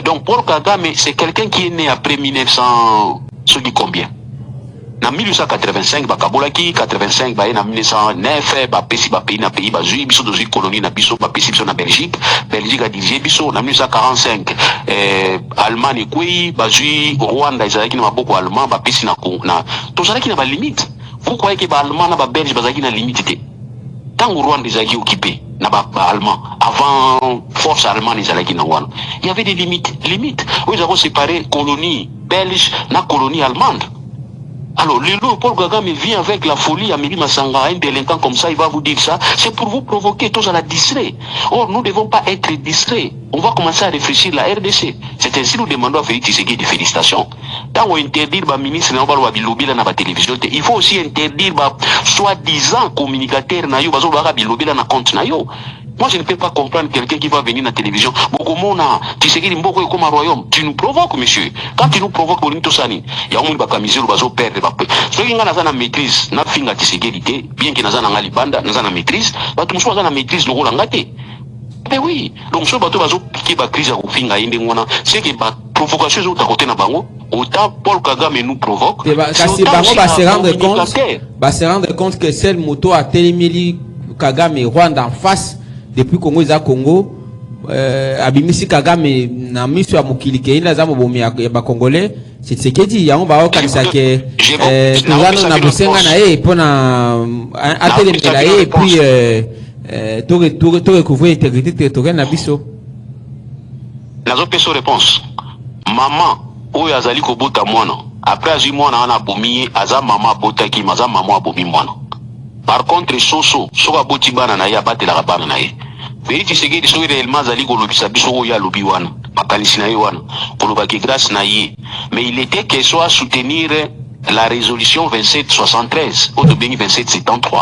Donc Paul Kagame, c'est quelqu'un qui est né après 1900, ce qui combien? En 1885, Bakabolaki, 85, en 1909, Pessi, pays na pays, Bazui, Bisso de colonie, na Bisso, Pessi, na Belgique, Belgique a dirigé Bisso, en 1945, Allemagne, Kouy, Bazui, Rwanda, Israël, n'a beaucoup allemand, Pessi, na, tout ça qui n'a pas de limite. Vous croyez que Allemand n'a pas Belge, Bazaki n'a limite. Tant que Rwanda est occupé, n'a pas allemand, avant force allemande, il y avait des limites. Nous avons séparé colonie belge, na colonie allemande. Alors, Paul Kagame vient avec la folie à Mili Massanga, un délinquant comme ça, il va vous dire ça, c'est pour vous provoquer, tous à la distrait. Or, nous ne devons pas être distraits. On va commencer à réfléchir la RDC. C'est ainsi que nous demandons à Félix Tshisekedi des félicitations. Quand on interdit le ministre dans la télévision, il faut aussi interdire soi-disant communicateur na yo, na compte na yo. Moi, je ne peux pas comprendre quelqu'un qui va venir à la télévision. Comme un royaume. Tu nous provoques, monsieur. Quand tu nous provoques, il y a un monde qui va perdre. Ceux qui ont la maîtrise, na finga Tshisekedi, bien que na libanda, na maîtrise, tu me maîtrise le rôle en gâté. Ben oui. Donc, ce bateau va piquer la crise à finga, c'est que la provocation est à côté de Bango. Autant Paul Kagame nous provoque. Kasi Bango va se rendre compte que celle moto a téléméli Kagame et Rwanda en face. Depuis Congo iza Congo abimisi Kagame na miso ya mokili ke ina za mobomi ya ba congolais c'est ce que dit yango ba okanisa ke tozana na bosenga na ye pona atelemela ye et puis to recouvrir intégrité territoriale na biso. Nazo peso réponse. Maman oyo azali ko bota mwana après azui mwana ana bomi aza mama botaki maza mama abomi mwana. Par contre, soso boti bana na ya batela bana na ye. Félix Tshisekedi soki réellement zali ko lobisa biso ya lobi wana, makalisi na ye wana, ko lobaki grâce na ye. Mais il était question à soutenir la résolution 2773 au Béni 2773.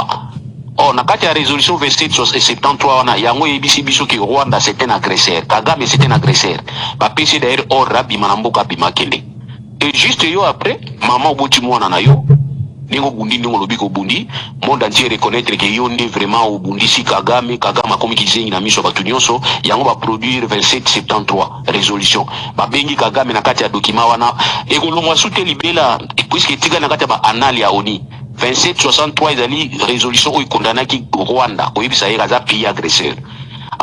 Oh, na kati ya résolution 2773 wana yango yebisi biso ki Rwanda c'est un agresseur, Kagame c'est un agresseur. Ba pesi d'ailleurs or rabi manamboka bimakende. Et juste yo après, maman boti mwana na yo. Ningo bundi ningo lobiko bundi monde entier reconnaître que yo ne vraiment au bundi si Kagame a comme kizengi na miso batu nyonso yango ba produire 2773 résolution ba bengi Kagame na kati ya document wana e ko lo mwasute libela puisque tika na kati ba anali ya ONU 2763 ezali résolution o condamnaki Rwanda ko yebisa ye kaza pays agresseur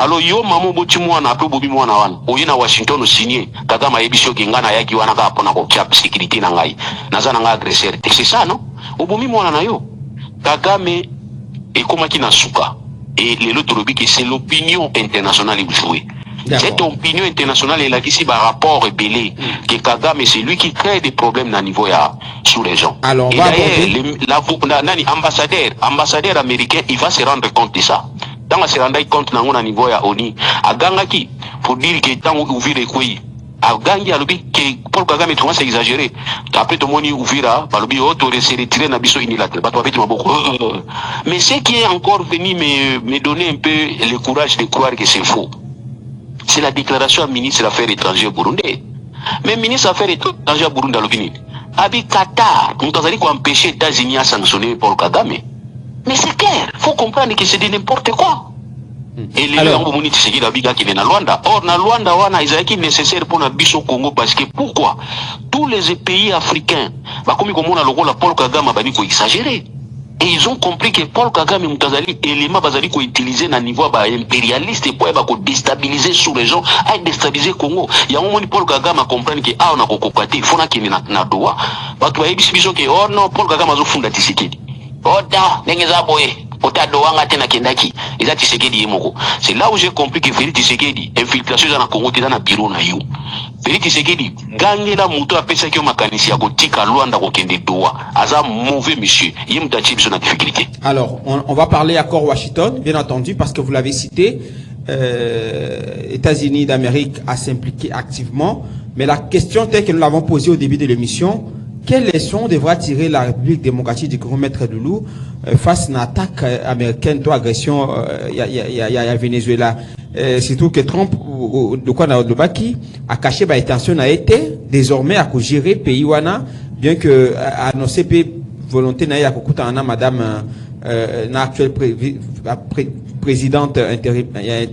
Alors yo maman boti mwana ape bobi mwana wana oyina Washington signé Kagame ebisho kingana yaki wana ka pona ko cap sécurité na ngai naza na nga agresseur c'est ça non obomi mwana na yo Kagame ekomaki na suka et l'autre lobby que c'est l'opinion internationale qui joue. Cette opinion internationale est là qui par rapport rebellé que Kagame c'est lui qui crée des problèmes à niveau sous les gens. Alors, et d'ailleurs ambassadeur américain il va se rendre compte de ça. Dans se rendre compte na niveau ya ONU a gangaki pour dire que tant ouvrir les couilles a gangi a lobby que Paul Kagame commence à exagérer. Après tout le monde ouvira ba lobby auto se retirer na biso unilatéral ba to abeti maboko. Mais ce qui est encore venu me donner un peu le courage de croire que c'est faux. C'est la déclaration du ministre des Affaires étrangères burundais. Mais le ministre des Affaires étrangères burundais l'opinion. Abi Qatar, nous avons empêché les États-Unis à sanctionner Paul Kagame. Mais c'est clair, il faut comprendre que c'est de n'importe quoi. Et les gens qui disent qui viennent à Luanda. Or, na Luanda, c'est nécessaire pour la biso Congo parce que pourquoi tous les pays africains, comme on a Paul Kagame, ils exagéré. Et ils ont compris que Paul Kagame Mutazali élément bazali ko utiliser na niveau impérialiste pour déstabiliser sous les gens, à déstabiliser Congo. Il y a un moment Paul Kagame comprendre que on a kokokate, faut na kini na doa. Ba to yebi biso que oh non Paul Kagame azo funda Tshisekedi. Oda nengeza boye. C'est là où j'ai compris que Félix Tshisekedi, infiltration dans le Congo, dans le bureau na yo. Félix Tshisekedi, gagner la moto à pesa qui makanisi à Gotika, Luanda, Kokende Doha. Aza mauvais monsieur. Il me tachi sur la difficulté. Alors, on va parler accord Washington, bien entendu, parce que vous l'avez cité. États-Unis d'Amérique à s'impliquer activement. Mais la question telle que nous l'avons posée au début de l'émission, quelles leçons devra tirer la République démocratique du Congo, Maître Loulou, face à une attaque américaine, agression il y a Venezuela. Surtout que Trump, de quoi le Baki, a caché bah, intention a été désormais à gérer pays wana, bien que annoncé volonté na ya kokuta na madame na actuelle présidente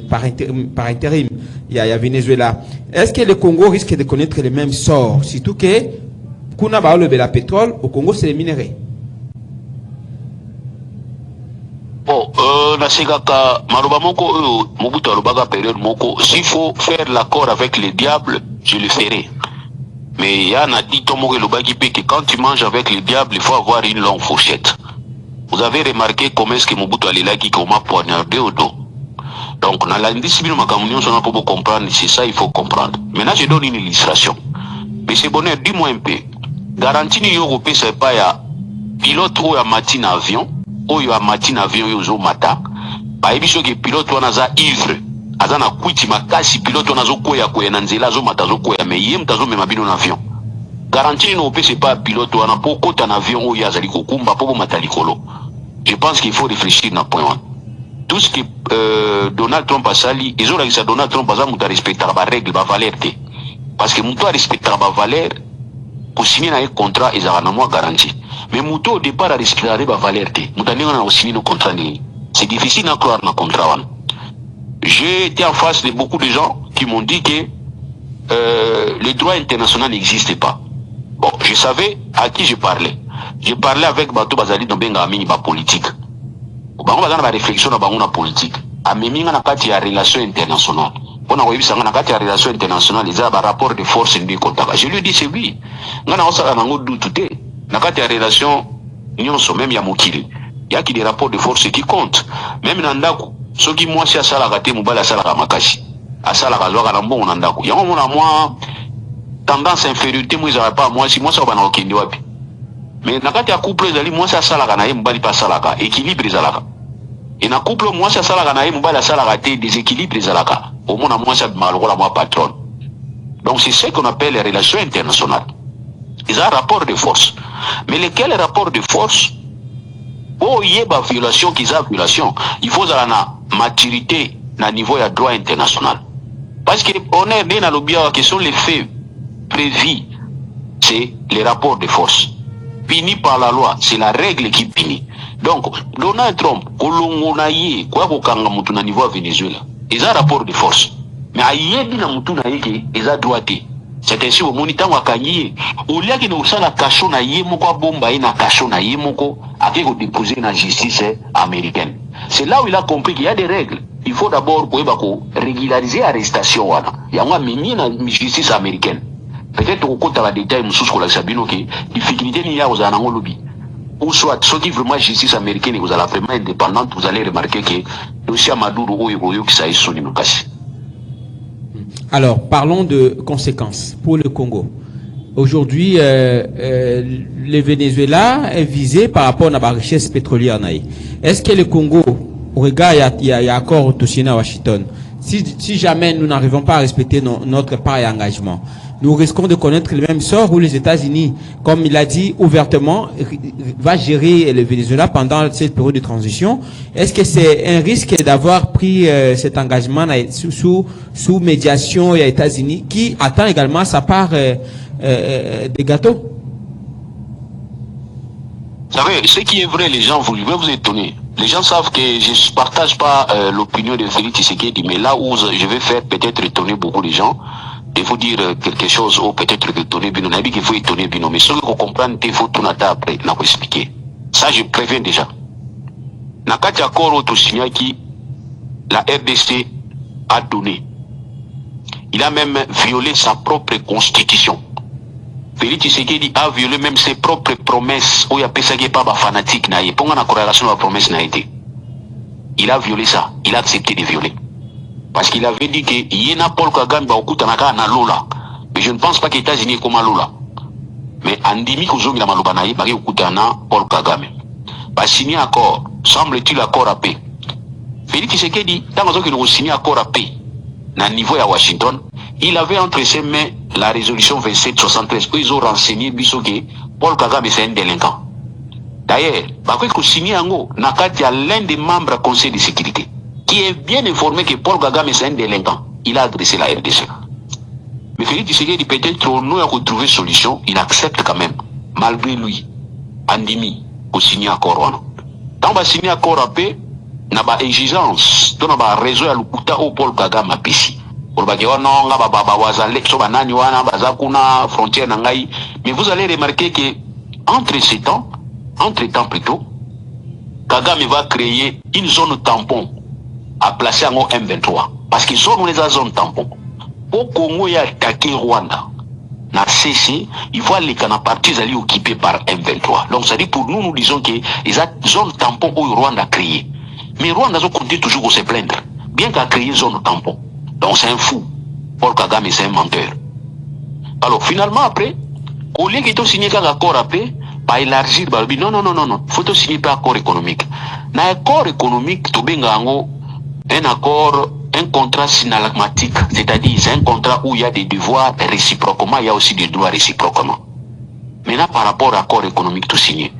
par intérim il y a Venezuela. Est-ce que le Congo risque de connaître le même sort, surtout que kuna ba le pétrole au Congo c'est les minéraux? Bon, maloba moko Mobutu alobaga période moko, s'il faut faire l'accord avec le diable, je le ferai. Mais il y a dit Tomoke Lobaki que quand tu manges avec le diable, il faut avoir une longue fourchette. Vous avez remarqué comment est-ce que Mobutu Alelaki comment poignardé au dos. Donc, dans la discipline Makamunion, on a pour comprendre, c'est ça il faut comprendre. Maintenant, je donne une illustration. Mais c'est bonheur, dis-moi un peu. Garantie New York, c'est pas ya pilote ou ya matin avion. Oyo a matin avion yo zo mata ba ebiso ke pilote wana za ivre azana kwiti makasi pilote wana zo koya na nzela zo mata zo koya me yem tazo me mabino na avion garantie no pe c'est pas pilote wana po kota na avion oyo azali kokumba po mata likolo. Je pense qu'il faut réfléchir na point one. Tout ce que Donald Trump a sali ezo la Donald Trump aza muta respecter ba règle ba valeur te parce que muta respecter ba valeur pour signer un contrat ils ont moi garantie. Mais Mouto au départ a respecté la valeur. Moutanenga a signé nos contrats. C'est difficile à croire dans le contrat. J'ai été en face de beaucoup de gens qui m'ont dit que le droit international n'existe pas. Bon, je savais à qui je parlais. Je parlais avec Bato Bazali dans Benga Amini ba politique. Bango bazana ba réflexion na bango na politique. Ameminga na kati ya relation internationale. On a vu ça na kati ya relation internationale, ils ont un rapport de force ndi kontaka. Je lui dis c'est oui. Ngana osala nango douté. Dans la relation, même ya mokili. Il y a des rapports de force qui comptent. Même dans Ndako, ceux qui moi si à Salagate, Moubala Salaga Makashi. À Salaga Zoga Rambo Nandako. Il y a un moi tendance infériorité, moi, ils n'auraient pas, moi, si moi, ça va dans le wapi. Mais dans le couple, moi, ça Salaga Naïm, Moubali pas Salaga. Équilibre Zalaga. Et dans le couple, moi, ça Salaga Naïm, Moubala Salaga, déséquilibre Zalaga. Au moins, moi, ça malheureux, moi, patron. Donc, c'est ce qu'on appelle les relations internationales. Ils ont un rapport de force. Mais lequel rapport de force? Oh, il y a une violation qu'ils ont violation. Il faut avoir une maturité à niveau de droit international. Parce que on est bien à l'objet que sont les faits prévus, c'est les rapports de force. Puni par la loi, c'est la règle qui punit. Donc, Donald Trump, Kolongonaye, quoi qu'on kanga mutu na niveau Venezuela, ils ont un rapport de force. Mais aïe bien mutu na yeke, ils ont droité. C'est ainsi au moniteur wakanyi au lieu que nous la cachon na yemoko bomba na cachon na yemoko avec déposer la justice américaine. C'est là où il a compris qu'il y a des règles il faut d'abord régulariser l'arrestation. Il y a une justice américaine. Peut-être au côté de la détail, que difficulté n'y a aux lobby. Ou soit, ceux qui vraiment justice américaine et vous allez vraiment indépendante, vous allez remarquer que le dossier Maduro qui s'est sur Alors, parlons de conséquences pour le Congo. Aujourd'hui, le Venezuela est visé par rapport à la richesse pétrolière. Est-ce que le Congo, au regard, il y a accord au à Washington, si jamais nous n'arrivons pas à respecter notre part et engagement, nous risquons de connaître le même sort où les États-Unis, comme il a dit ouvertement, va gérer le Venezuela pendant cette période de transition. Est-ce que c'est un risque d'avoir pris cet engagement sous médiation des États-Unis qui attend également sa part des gâteaux? Vous savez, ce qui est vrai, les gens, vous devez vous étonner. Les gens savent que je ne partage pas l'opinion de Félix Tshisekedi, mais là où je vais faire peut-être étonner beaucoup de gens, de vous dire quelque chose, ou peut-être étonner Bino, on a dit qu'il faut étonner Bino, mais ceux qui comprennent, il faut tout après, on a expliqué. Ça, je préviens déjà. Nakati accord au signé qui la RDC a donné. Il a même violé sa propre constitution. Félix Tshisekedi a violé même ses propres promesses. Où il y a pas fanatique, il y a corrélation à la promesse. Il a violé ça. Il a accepté de violer. Parce qu'il avait dit que Yéna Paul Kagame va okuta na Lola. Mais je ne pense pas que les États-Unis comme Lola. Mais Andimi Kozomi la Maloba na Yéba okuta na Paul Kagame. Va signer accord. Semble-t-il accord à paix. Félix Tshisekedi, dans le cas où il signé accord à paix, à niveau à Washington, il avait entre ses mains la résolution 2773 où ils ont renseigné que Paul Kagame c'est un délinquant. D'ailleurs, il faut signer Nakati à l'un des membres du Conseil de sécurité qui est bien informé que Paul Kagame c'est un délinquant. Il a adressé la RDC. Mais Félix Tshisekedi peut-être au nom de trouver solution, il accepte quand même, malgré lui, Andimi, pour signer accord. Quand on va signer accord à paix, on a une exigence, on a réseau à l'Ukuta au Paul Kagame à Pessi. Mais vous allez remarquer que entre temps plutôt, Kagame va créer une zone tampon à placer en M23. Parce qu'ils sont dans les zones tampon. Au Congo, il y a attaqué Rwanda. Na CC, il faut aller quand la partie est occupée par M23. Donc, ça dit pour nous, nous disons que les zones tampon où Rwanda a créé. Mais Rwanda a continué toujours à se plaindre. Bien qu'à créer une zone tampon. Donc c'est un fou. Paul Kagame c'est un menteur. Alors finalement après, au lieu qu'il signé un accord à paix, pas élargir, non. Faut signer un accord économique. Dans l'accord économique, tu un accord, un contrat synalagmatique, c'est-à-dire c'est un contrat où il y a des devoirs réciproquement, il y a aussi des droits réciproquement. Maintenant par rapport à l'accord économique tout signé,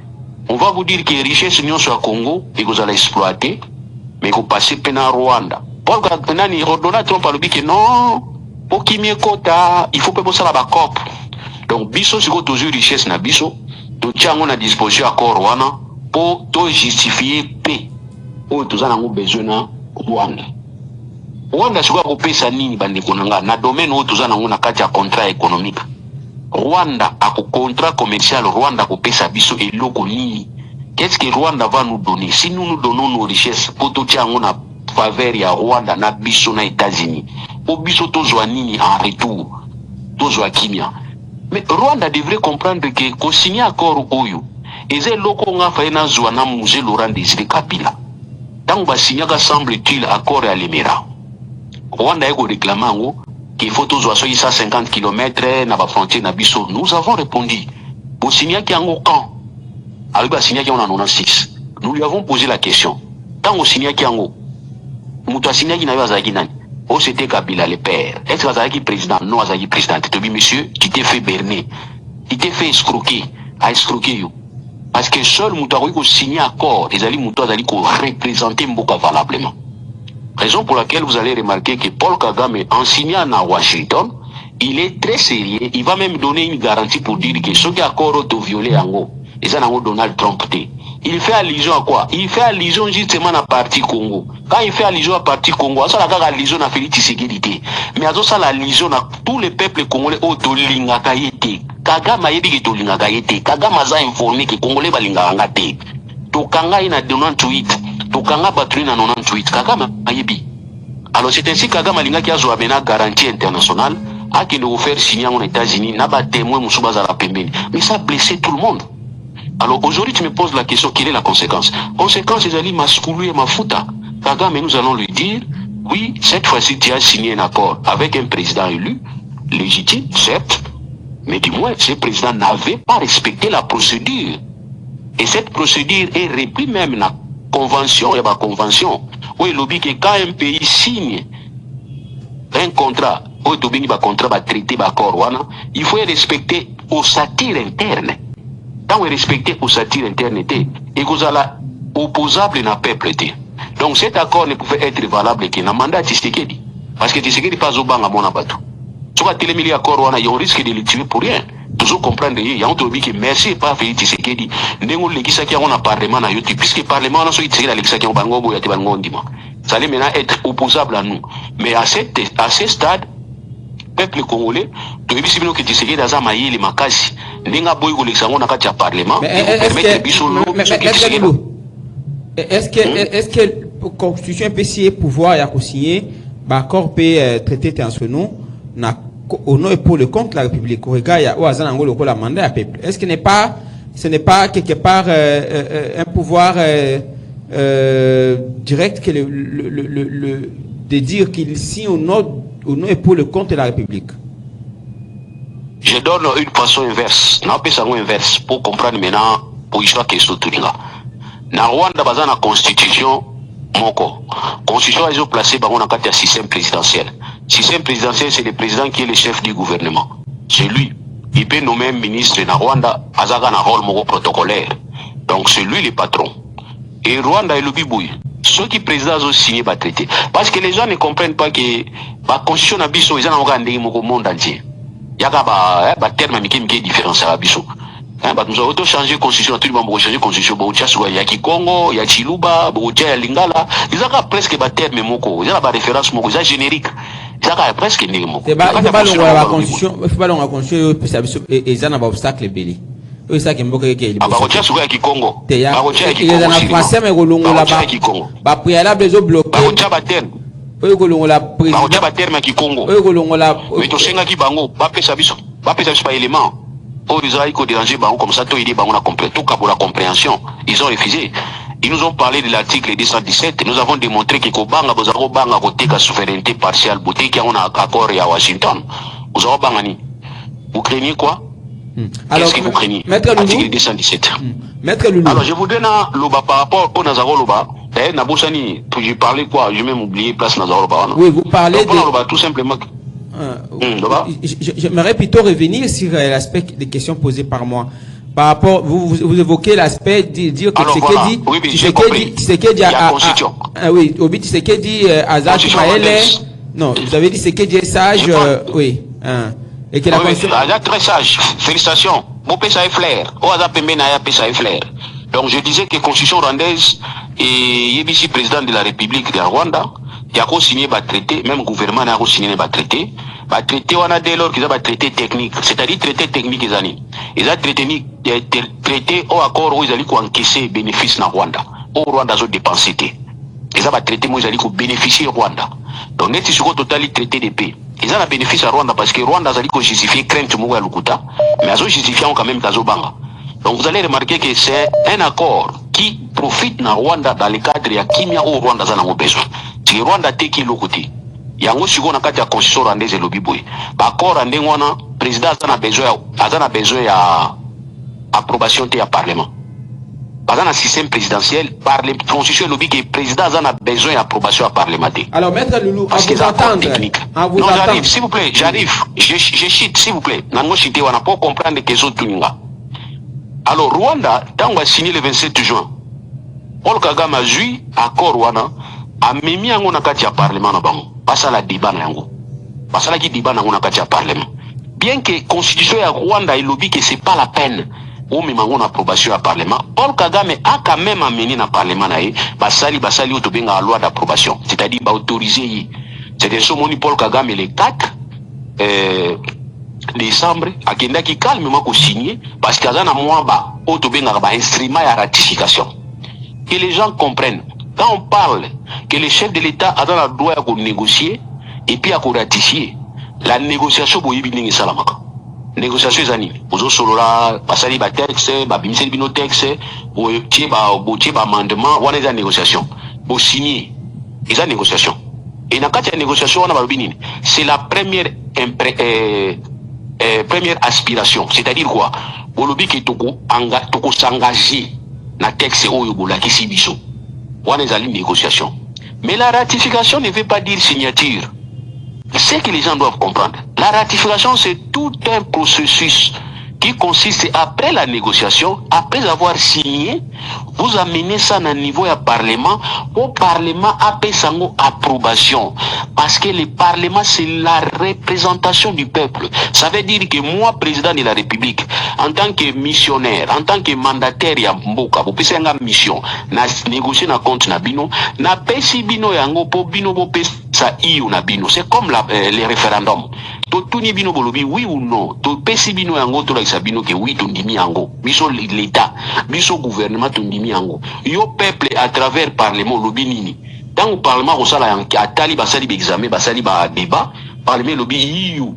on va vous dire que les richesses union sur le Congo et que vous allez exploiter, mais que vous passez pendant Rwanda. Paul Kagame, Donald Trump a dit que non, pour qu'il m'y quota, il faut pas bosser la COP. Donc, biso, si vous avez toujours richesse na biso, nous avons à disposition accord Rwanda pour justifier paix. Pour tout ça, nous avons besoin de Rwanda. Rwanda, si vous avez payé ça, nini bande konanga, na domaine où tout ça, nous avons un contrat économique. Rwanda a un contrat commercial, Rwanda a payé ça biso et loko nini. Qu'est-ce que Rwanda va nous donner? Si nous nous donnons nos richesses, pour tout ça, on a faveur ya Rwanda na biso na États-Unis. Au biso tozwa nini en retour? Tozwa kimia. Mais Rwanda devrait comprendre que ko signé accord oyo. Eze loko nga faina zwa na musée Laurent Désiré Kabila. Tant ba signé ka semble-t-il accord à l'Émirat. Rwanda ego réclamant qu'il faut tozwa 150 km na ba frontière na biso. Nous avons répondu. Bo signé ki ango quand? Alors ba signé ki on en 96. Nous lui avons posé la question. Tant au signé ki ango Moutassina qui n'avait pas nani. Oh, c'était Kabila, le père. Est-ce que Azaki président? Non, Azaki président. Tu te dis, monsieur, tu t'es fait berner. Tu t'es fait escroquer. À escroquer, yo. Parce que seul Moutaroui qui signé accord, les alliés Moutaroui qui représenter Mboka valablement. Raison pour laquelle vous allez remarquer que Paul Kagame, en signant à Washington, il est très sérieux. Il va même donner une garantie pour dire que ceux qui accord auto-violé en haut, et ça, Donald Trump, il fait allusion à quoi? Il fait allusion justement à la partie Congo. Quand il fait allusion à la partie Congo, ça la allusion à Félix Tshisekedi. Mais ça la allusion à tous les peuples congolais autolinga kayete. Kagame a dit que tolinga kayete. Kagame a informé que Congolais balinga ngate. Tokanga ina 98. Tokanga batru na 98. Kagame a dit. Alors c'est ainsi Kagame Alingaki a joué une garantie internationale à qui nous faire signer aux États-Unis, n'a pas témoin Moussoubaza la pembeni. Mais ça a blessé tout le monde. Alors aujourd'hui tu me poses la question, quelle est la conséquence? Conséquence, ils allaient mascouler ma fouta. Kagame, nous allons lui dire, oui, cette fois-ci tu as signé un accord avec un président élu, légitime, certes, mais du moins ce président n'avait pas respecté la procédure. Et cette procédure est reprise même dans la convention, il y a une convention, où il dit que quand un pays signe un contrat, où il contrat va traiter l'accord, il faut respecter aux satires internes. Quand vous respectez aux satires internes, et vous allez opposable dans le peuple. Donc cet accord ne pouvait être valable que dans le mandat de Tshisekedi. Parce que Tshisekedi n'est pas au banc à mon abatou. Si vous avez télémili accord, il y a un risque de le tuer pour rien. Toujours comprendre, il y a un truc qui merci pas fait Tshisekedi. Nous les qui ont un parlement à Yoti, puisque le parlement a sorti Tshisekedi avec qui ont bango et bango ndima. Ça allait maintenant être opposable à nous. Mais à ce stade, peuple congolais, tu veux dire que Tshisekedi a zamaï les makasi. N'enga boy ko l'exango na kati ya parlement. Est-ce que la constitution peut signer pouvoir ya signer l'accord peut traiter international na au nom et pour le compte de la République. Regarde, il y a le mandat à peuple. Est-ce que ce n'est pas quelque part un pouvoir direct que de dire qu'il signe au nom et pour le compte de la République? Je donne une façon inverse. Non, pas ça inverse pour comprendre maintenant pour l'histoire qui est sous Tuninga. Na Rwanda, dans la constitution, moko. Constitution, ils ont placé dans un système présidentiel. Système présidentiel, c'est le président qui est le chef du gouvernement. C'est lui. Il peut nommer un ministre na Rwanda, azaga na rôle moko protocolaire. Donc c'est lui le patron. Et Rwanda est le bibouille. Ceux qui président ont signé le traité. Parce que les gens ne comprennent pas que la constitution na biso, ils ont regardé le monde entier. Il y a un terme qui est différent à la biso. Nous avons changé la constitution, tout le monde a changé la constitution. Il y a Kikongo, il y a Chiluba, il y a Lingala. Ils ont presque des termes moko. Ils ont des références moko. Ils ont générique. Ils ont presque des moko. C'est pas la constitution. Il faut pas la constitution. Ils ont un obstacle belli. C'est ça qui est beaucoup. Ah, bah, il y a Kikongo. Il y a un français, mais il y a Kikongo. Bah, préalable, ils ont bloqué. Bah, il y a un terme. Il y a un terme Kikongo. Mais tu sais que bango, pas pas élément. Oh, ils ont dérangé comme ça, tout la compréhension. Ils ont refusé. Ils nous ont parlé de l'article 217. Nous avons démontré que Kobanga, vous avez banga côté la souveraineté partielle, beauté qui a un accord à Washington. Vous avez bangani. Vous craignez quoi? Alors, qu'est-ce que vous craignez? Article 217. Maître Loulou. Alors, je vous donne l'oba par rapport au Nazaro Loba. Nabosani, je parlais quoi? Je vais même oublier place Nazaro Loba. Oui, vous parlez de. Tout simplement. J'aimerais plutôt revenir sur l'aspect des questions posées par moi. Par rapport, vous évoquez l'aspect de dire que Tshisekedi Tshisekedi Azad Maëlle. Non, vous avez dit Tshisekedi est sage, oui. Et que la constitution. Azad très sage. Félicitations. Mon pesa est flair. O Azad Pembe na ya pesa est flair. Donc je disais que la constitution rwandaise et Yebisi président de la République de Rwanda. Il y a signé un traité, même le gouvernement a signé un traité. Le traité, on a dès lors qu'ils ont un traité technique, c'est-à-dire traité technique, ils ont traité au accord où ils allaient encaisser bénéfices dans Rwanda. Au Rwanda, ils ont dépensé. Ils ont un traité où ils allaient bénéficier au Rwanda. Donc, c'est sur le total traité de paix. Ils ont un bénéfice à Rwanda parce que Rwanda, ils allaient justifier crainte de Lukuta, mais ils ont justifié quand même Kazobanga. Donc, vous allez remarquer que c'est un accord qui profite dans Rwanda dans le cadre de Kimia au Rwanda, ils en ont besoin. Si Rwanda teki lokuti yango siko na kati ya constitution rwandaise lobi boy ba accord ande ngona président azana besoin ya approbation te ya parlement bazana système présidentiel par les constitution lobi que président azana besoin ya approbation à parlement. Alors maître Loulou, parce que vous entendre non j'arrive s'il vous plaît, j'arrive je chite s'il vous plaît nango chite wana pour comprendre que zo tuninga. Alors Rwanda tango a signé le 27 juin Paul Kagame a joué accord wana a memi yango na kati ya parlement na bango pasa la débat na yango pasa la ki débat na yango na kati ya parlement bien que constitution ya Rwanda ilobi que c'est pas la peine ou memi yango na approbation ya parlement. Paul Kagame a quand même amené na parlement na ye basali o to benga loi d'approbation, c'est-à-dire ba autoriser c'est de somoni Paul Kagame le 4 décembre akendaki calmement ko signer parce que azana moi ba o to benga ba instrument ya ratification, que les gens comprennent. Quand on parle que le chef de l'État a dans la droit à négocier et puis à ratifier, la négociation pour y salamaka. Négociation est anime. Vous solo là, passer ba texte, ba bimser bino texte, ou tié ba amendement, ou la négociation. Pour signer, ils ont négociation. Et dans la négociation, on a c'est la première première aspiration. C'est-à-dire quoi? Bolobi qui toko s'engager na texte ou yobola qui si biso. On est allé négociation. Mais la ratification ne veut pas dire signature. C'est que les gens doivent comprendre. La ratification, c'est tout un processus qui consiste, après la négociation, après avoir signé, vous amenez ça à un niveau à Parlement, au Parlement appelle ça approbation. Parce que le Parlement, c'est la représentation du peuple. Ça veut dire que moi, président de la République, en tant que missionnaire, en tant que mandataire ya mboka, vous pouvez faire une mission, na négocier na compte na bino, na pesi bino yango po bino bo pesa iu na bino. C'est comme les référendums. Totuni bino bolobi oui ou non. To pesi bino yango to la sabino que oui to ndimi yango. Biso l'État, biso gouvernement to ndimi yango. Yo peuple à travers parlement lobi nini. Dans le parlement au sala yanki atali basali examen, basali ba débat, parlement lobi iu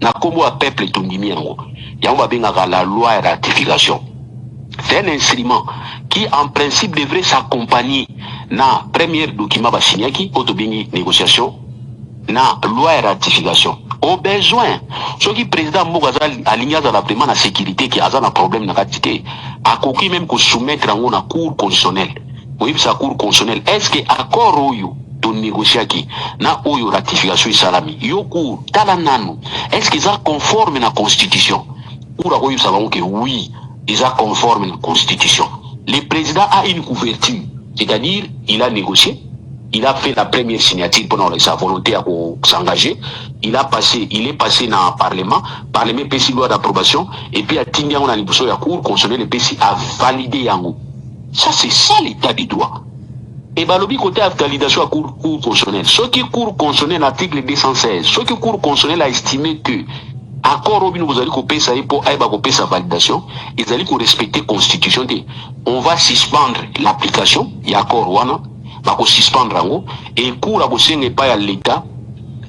na kombo a peuple to ndimi yango. Yango ba benga la loi et ratification. C'est un instrument qui en principe devrait s'accompagner na premier document ba signaki autobini négociation na loi et ratification. Au besoin, ceux qui président Mogaza aligné dans la vraiment la sécurité qui a un problème na quantité, a coquille même que soumettre en la cour constitutionnelle. Oui, sa cour constitutionnelle. Est-ce que accord oyo to négocier qui na oyo ratification salami yo cour talanano est-ce qu'ils sont conformes à la constitution? Ou la oyo savons que oui, ils sont conformes à la constitution. Le président a une couverture, c'est-à-dire il a négocié. Il a fait la première signature pendant sa volonté à s'engager. Il est passé dans le Parlement. Parlement PC loi d'approbation. Et puis, à Tindia, on a une la Cour constitutionnelle, le PC a validé Yango. Ça, c'est ça l'état du droit. Et bah, le côté de validation à Cour constitutionnelle. Ce qui Cour constitutionnelle, l'article 216, ce qui Cour constitutionnelle a estimé que, accord au vous allez couper ça pour couper sa validation, ils allaient respecter la Constitution. On va suspendre l'application, il y a accord ouana. Bako suspendre yango et cour a n'est pas à l'état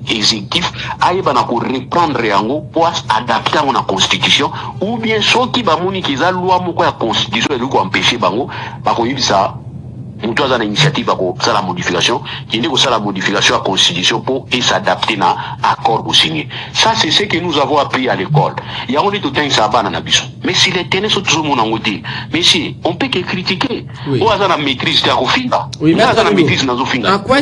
exécutif aïe bana ko reprendre yango pour adapter à la constitution ou bien ceux qui ba moni ki za loi moko ya constitution et ko empêcher bango bako yibisa mutu aza na initiative bako ça la modification qui n'est que ça la modification à la constitution pour et s'adapter na accord au signé. Ça c'est ce que nous avons appris à l'école. Il y a on est tout un sabana na biso. Mais si les tenants sont toujours mon angoté, mais si on peut que critiquer. Oui. Ou à la maîtrise de Rofina. Oui, mais la maîtrise de Rofina. En quoi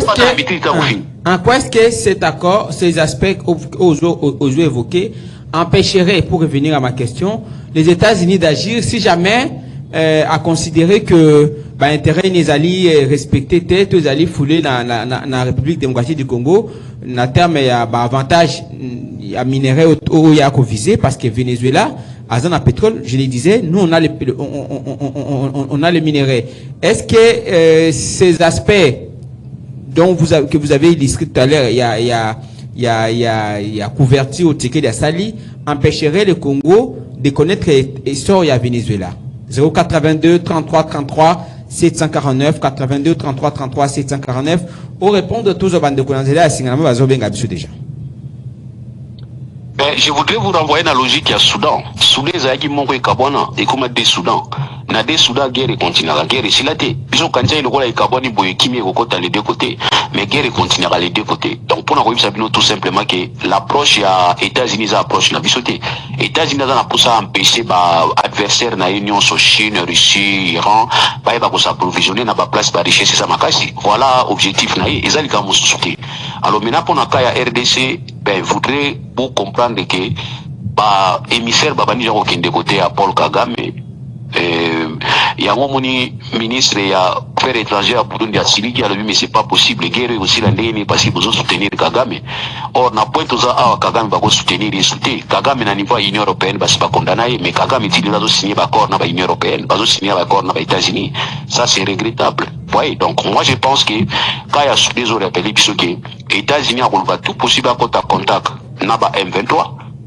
est-ce que cet accord, ces aspects aux jeux évoqués empêcheraient, pour revenir à ma question, les États-Unis d'agir si jamais à considérer que l'intérêt des alliés respecté tête aux alliés foulés dans la République démocratique du Congo, na terme il y a avantage il y a minerai au y a visé parce que Venezuela a un pétrole, je le disais, nous on a on a les minéraux. Est-ce que ces aspects dont que vous avez illustré tout à l'heure, il y a couverture au ticket de Sali, empêcherait le Congo de connaître l'histoire du Venezuela? 082 33 33 749 82 33 33 749 au répondre de tous aux bandes de Konanzela à Singalama Bazobenga déjà. Je voudrais vous renvoyer dans la logique à Soudan. Soudan, c'est qui manque Kabona et comme des Soudan. Na des Soudan guerre continue la guerre c'est là té. Biso kanza ile kola Kaboni boye kimi kokota les deux côtés, mais guerre continuera les deux côtés. Donc pour nous sabino tout simplement que l'approche à États-Unis approche la bisoté. États-Unis na pour ça empêcher ba adversaire na Union Chine, Russie, Iran, ba ko s'approvisionner na ba place ba richesse ça makasi. Voilà objectif na yi ezali ka mosusuki. Alors maintenant pour na kaya RDC voudrait vous comprendre que ba émissaire babani jako kende côté à Paul Kagame il y a un ministre ya affaires étrangères à Burundi à Syrie qui a dit mais c'est pas possible les guerres aussi la ndeni parce qu'ils besoin soutenir Kagame. Or na point ça à Kagame va soutenir et soutenir Kagame na niveau Union européenne parce pas condamné mais Kagame il a signé accord na Union européenne va signer accord na États-Unis. Ça c'est regrettable. Oui, donc moi je pense que quand il y a des autres appelés que États-Unis va tout possible à contact na ba M23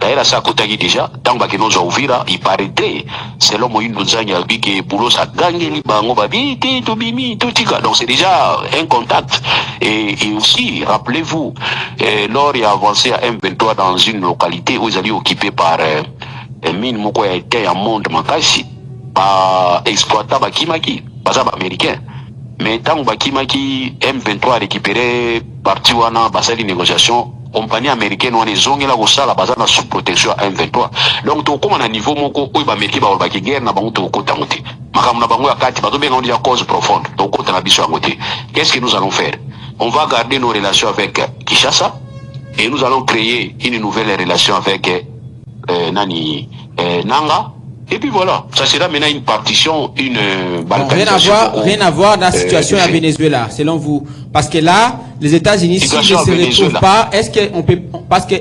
D'ailleurs, ça a déjà, tant que nous avons vu là, il paraîtrait, selon moi, nous avons dit que pour ça gagne les bango, donc c'est déjà un contact. Et aussi, rappelez-vous, lors il a avancé à M23 dans une localité où ils allaient occupés par mine moko a été en monde makasi, par exploitant Bakimaki, par ça américain. Mais tant que Bakimaki M23 a récupéré parti wana basali négociation, compagnie américaine on est zongi la kosala bazana sous protection à M23. Donc to comme na niveau moko oyo ba américain ba baki guerre na bango to kota ngote. Makam na bango ya kati bato benga on dit cause profonde. Donc kota na biso ngote. Qu'est-ce que nous allons faire? On va garder nos relations avec Kinshasa et nous allons créer une nouvelle relation avec Nanga. Et puis voilà, ça sera maintenant une partition, une balkanisation. Rien à voir dans la situation à Venezuela, selon vous. Parce que là, les États-Unis, s'ils ne se retrouvent pas, est-ce qu'on peut, parce que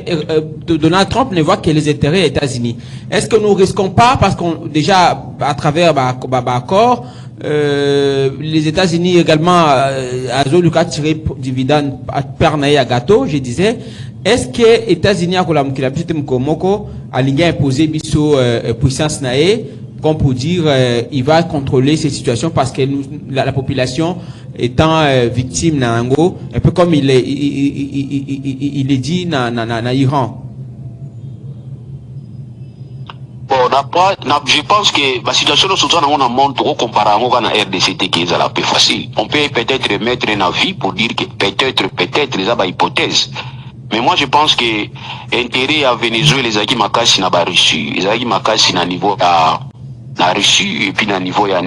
Donald Trump ne voit que les intérêts des États-Unis. Est-ce que nous risquons pas, parce qu'on déjà à travers accord, les États-Unis également, à Zoluka tiré dividende à Pernaï à gâteau, je disais. Est-ce que les États-Unis a imposé biso puissance nae comme pour dire il va contrôler ces situations parce que la population étant victime nango un peu comme il est dit na Iran. Bon, je pense que la situation de ce on a montré comparé à la RDC qui est la plus facile. On peut peut-être mettre un avis pour dire que peut-être les a hypothèse. Mais moi, je pense que l'intérêt à Venezuela, les Aki Makasi na ba Russie, les Aki Makasi na niveau na Russie, et puis na niveau ya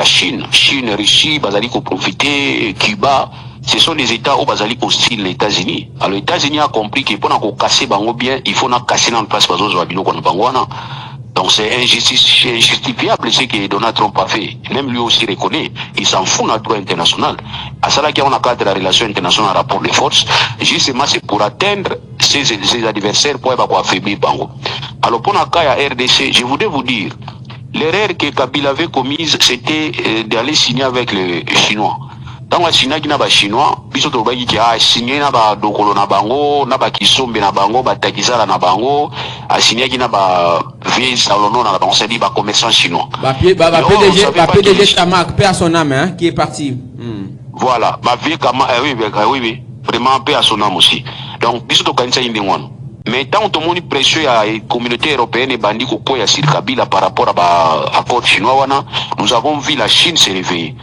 Chine. Chine, Russie, bazali ko profiter, Cuba, ce sont des États où bazali hostiles les États-Unis. Alors, les États-Unis a compris que pour nous casser bango bien, il faut nous casser dans le place bazo zobino qu'on bangwana. Donc c'est injustifiable ce que Donald Trump a fait. Même lui aussi reconnaît. Il s'en fout de notre droit international. À cela qu'il y a un cadre de la relation internationale, un rapport de force, justement c'est pour atteindre ses adversaires pour affaiblir Bango. Alors pour la RDC, je voudrais vous dire, l'erreur que Kabila avait commise, c'était d'aller signer avec les Chinois. Dans la Chine, il y a des Chinois, ils ont signé na dokolo na bango, na kisombe na bango, takizala na bango, a signé qui na vieille salonon na bango, c'est-à-dire commerçant chinois. PDG Tamak, paix à son âme, hein, qui est parti. Voilà, oui, vraiment paix à son âme aussi. Donc, ils sont organisés indéniablement. Mais tant que tout pression à la communauté européenne et bandit au ya sur Kabila par rapport à l'accord chinois, nous avons vu la Chine se réveiller.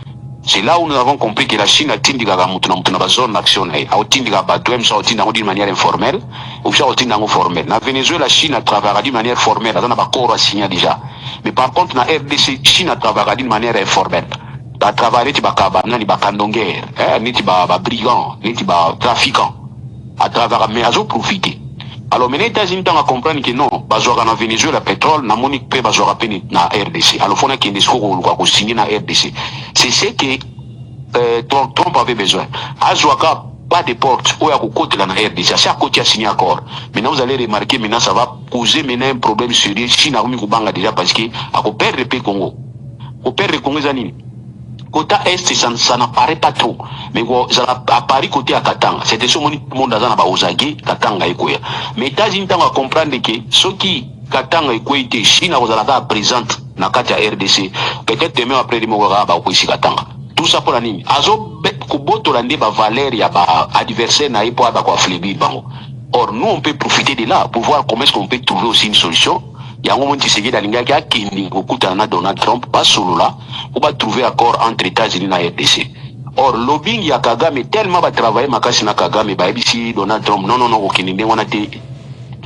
C'est là où nous avons compris que la Chine a tindi gaga mutuna zone d'action a tindi gaga batouem ça d'une manière informelle ou ça formelle. Na Venezuela la Chine a travaillé d'une manière formelle, dans un accord à signer déjà. Mais par contre na RDC Chine a travaillé d'une manière informelle. A travaillé ti bakaba nani bakandonguer, ni ti ba brigand, ni ti ba trafiquant. A travaillé mais azo profiter. Alors, les États-Unis ont compris que non, bazoka na Venezuela pétrole, na monique pe bazoka pe na RDC. Alors, faut qu'il y ait des choses signer na RDC. C'est ce que Trump avait besoin. Azoka pas de porte où il y a côté la RDC. C'est à côté à signer accord. Maintenant, vous allez remarquer, maintenant, ça va poser maintenant un problème sérieux. Chine a remis Kubanga déjà parce que à perdre le Congo. Au perdre le Congo, côté Est, ça n'apparaît pas trop. Mais à Paris, côté à Katanga, c'était ce monde dans la Baozagi, Katanga et quoi. Mais États-Unis ont comprendre que ceux qui Katanga et quoi étaient Chine, vous allez présente dans la RDC. Peut-être même après les mots ici Katanga. Tout ça pour la ligne. Azo Kuboto l'année ba valeur ya ba adversaire na ipo ba quoi flébir bango. Or nous on peut profiter de là pour voir comment est-ce qu'on peut trouver aussi une solution. Il y a un moment qui s'est dit qui beaucoup Donald Trump pas solo là on va trouver accord entre États-Unis et RDC. Or lobbying ya Kagame tellement va travailler makasi na Kagame ba ici Donald Trump non okindi on a été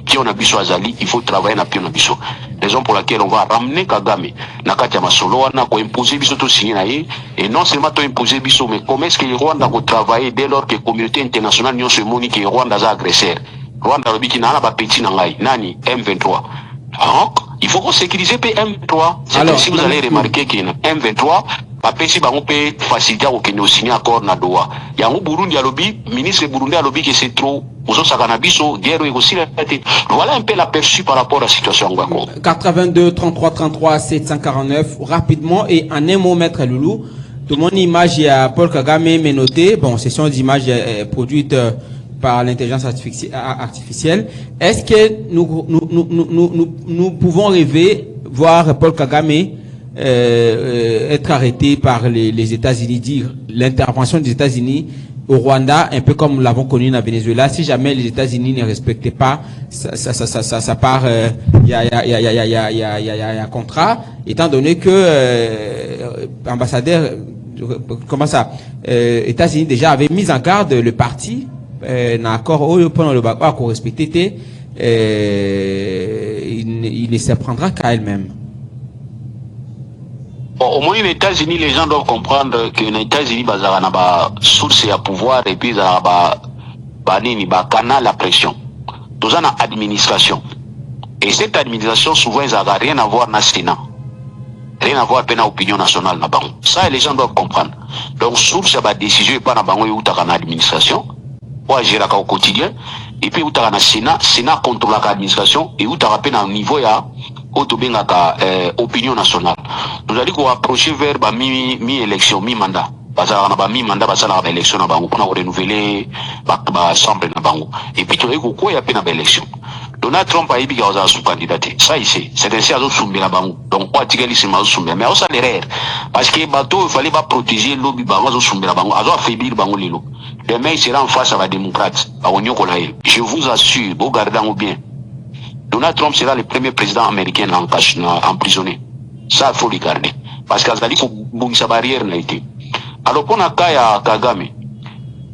qui on a biso azali il faut travailler na pion na biso. Raison pour laquelle on va ramener Kagame na kati ya masolo wana ko imposer biso to signer na et non seulement to imposer biso mais comment est-ce que le Rwanda va travailler dès lors que la communauté internationale n'y se moni que Rwanda est agresseur. Rwanda lobi ki na ba petit na ngai nani M23. Donc, il faut qu'on sécurise PM3. C'est si vous allez remarquer qu'il y a M23, si on peut faciliter au Kenya signer accord na Doha. Il y a un Burundi à lobby, ministre Burundi à lobby qui c'est trop. Voilà un peu l'aperçu par rapport à la situation en Ouagadougou. 82 33 33 749 rapidement et en un mot maître Loulou. Tout mon image il y a Paul Kagame mais noté. Bon, ce sont des images produites par l'intelligence artificielle. Est-ce que nous pouvons rêver, voir Paul Kagame être arrêté par les États-Unis, dire l'intervention des États-Unis au Rwanda, un peu comme nous l'avons connu dans Venezuela, si jamais les États-Unis ne respectaient pas, ça part, il y a un contrat, étant donné que ambassadeur, comment ça, États-Unis déjà avait mis en garde le parti, l'accord pendant le Bagua qu'on respectait, il ne se prendra qu'à elle-même. Bon, au moins, les États-Unis, les gens doivent comprendre que les États-Unis, ils ont une source à pouvoir et puis ils ont un canal à pression. Nous avons une administration. Et cette administration, souvent, ils n'ont rien à voir avec le Sénat. Rien à voir avec l'opinion nationale. Ça, les gens doivent comprendre. Donc, source à la décision, et pas dans l'administration, pour agir au quotidien. Et puis, où tu as le Sénat contrôle l'administration et où tu as un niveau opinion nationale. Nous allons approcher vers mi-élection, mi-mandat. Parce qu'on a mi-mandat, parce qu'on a l'élection, on a renouvelé l'Assemblée. Et puis, tu as quoi, il y a une élection. Donald Trump a dit qu'il y a un candidaté. Ça, ici, c'est un service soumis là bas. Donc, quoi, tu dis c'est mal soumis. Mais ça l'erreur. Parce que bateau, il fallait pas protéger le lobby bas, soumis là bas. Alors, affaiblir bas le lot. Demain, il sera en face à la démocrate. Je vous assure, vous gardez bien. Donald Trump sera le premier président américain emprisonné. Ça, il faut le garder. Parce qu'il a dit que sa barrière n'a été. Alors, pour Nakaya Kagame,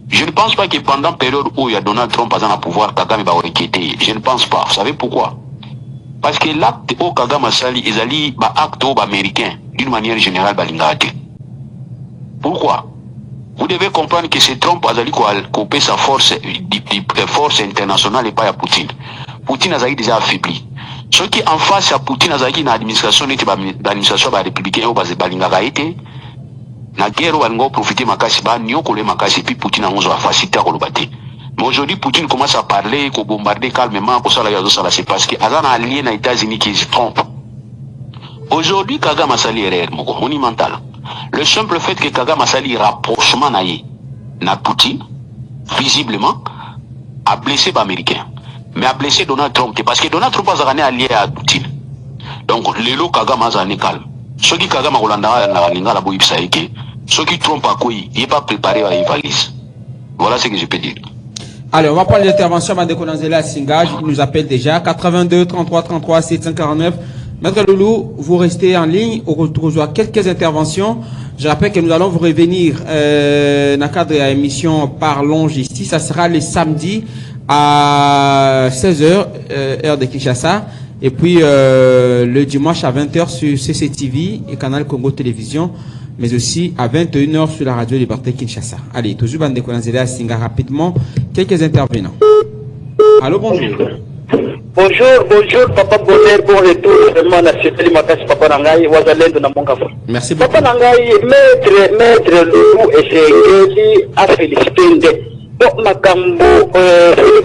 je ne pense pas que pendant la période où il y a Donald Trump à le pouvoir, Kagame va requêter. Je ne pense pas. Vous savez pourquoi? Parce que l'acte où Kagame Sali, ils allaient acte américain, d'une manière générale, balingate. Pourquoi? Vous devez comprendre que c'est Trump a coupé sa force internationale et pas à Poutine. Poutine a déjà affaibli. Ceux qui en face à Poutine a une administration l'administration républicaine ou balinga été na guerre va profiter makasi ba nyokole makasi puis Poutine a onze facilité à kolobate. Mais aujourd'hui Poutine commence à parler, qu'on bombarder calmement pour ça la yazo ça c'est parce que azana allié na États-Unis qui se trompe. Aujourd'hui Kagame a sali erreur monumental. Le simple fait que Kagame a sali rapprochement na Poutine visiblement a blessé les Américains. Mais a blessé Donald Trump parce que Donald Trump a allié à Poutine. Donc le lot Kagame a calme. Ceux qui Kagame a Rolanda na linga la boïb saïke, ceux qui Trump a quoi, il n'est pas préparé à y valise. Voilà ce que je peux dire. Alors, on va prendre l'intervention de Konanzela Singaj, il nous appelle déjà 82 33 33 749. Maître Loulou, vous restez en ligne, on reçoit quelques interventions. Je rappelle que nous allons vous revenir dans le cadre de l'émission Parlons Justice. Ça sera le samedi à 16h, heure de Kinshasa. Et puis le dimanche à 20h sur CCTV et Canal Congo Télévision, mais aussi à 21h sur la radio Liberté Kinshasa. Allez, toujours bande de Konanzela Singa rapidement, quelques intervenants. Allô, bonjour. Bonjour, Papa Bonheur, bon retour, vraiment, national, Makas, Papa Nangai, Wazalendo, Namongafa. Merci beaucoup. Papa Nangai, maître Loulou, et c'est à féliciter. Donc, Makambo,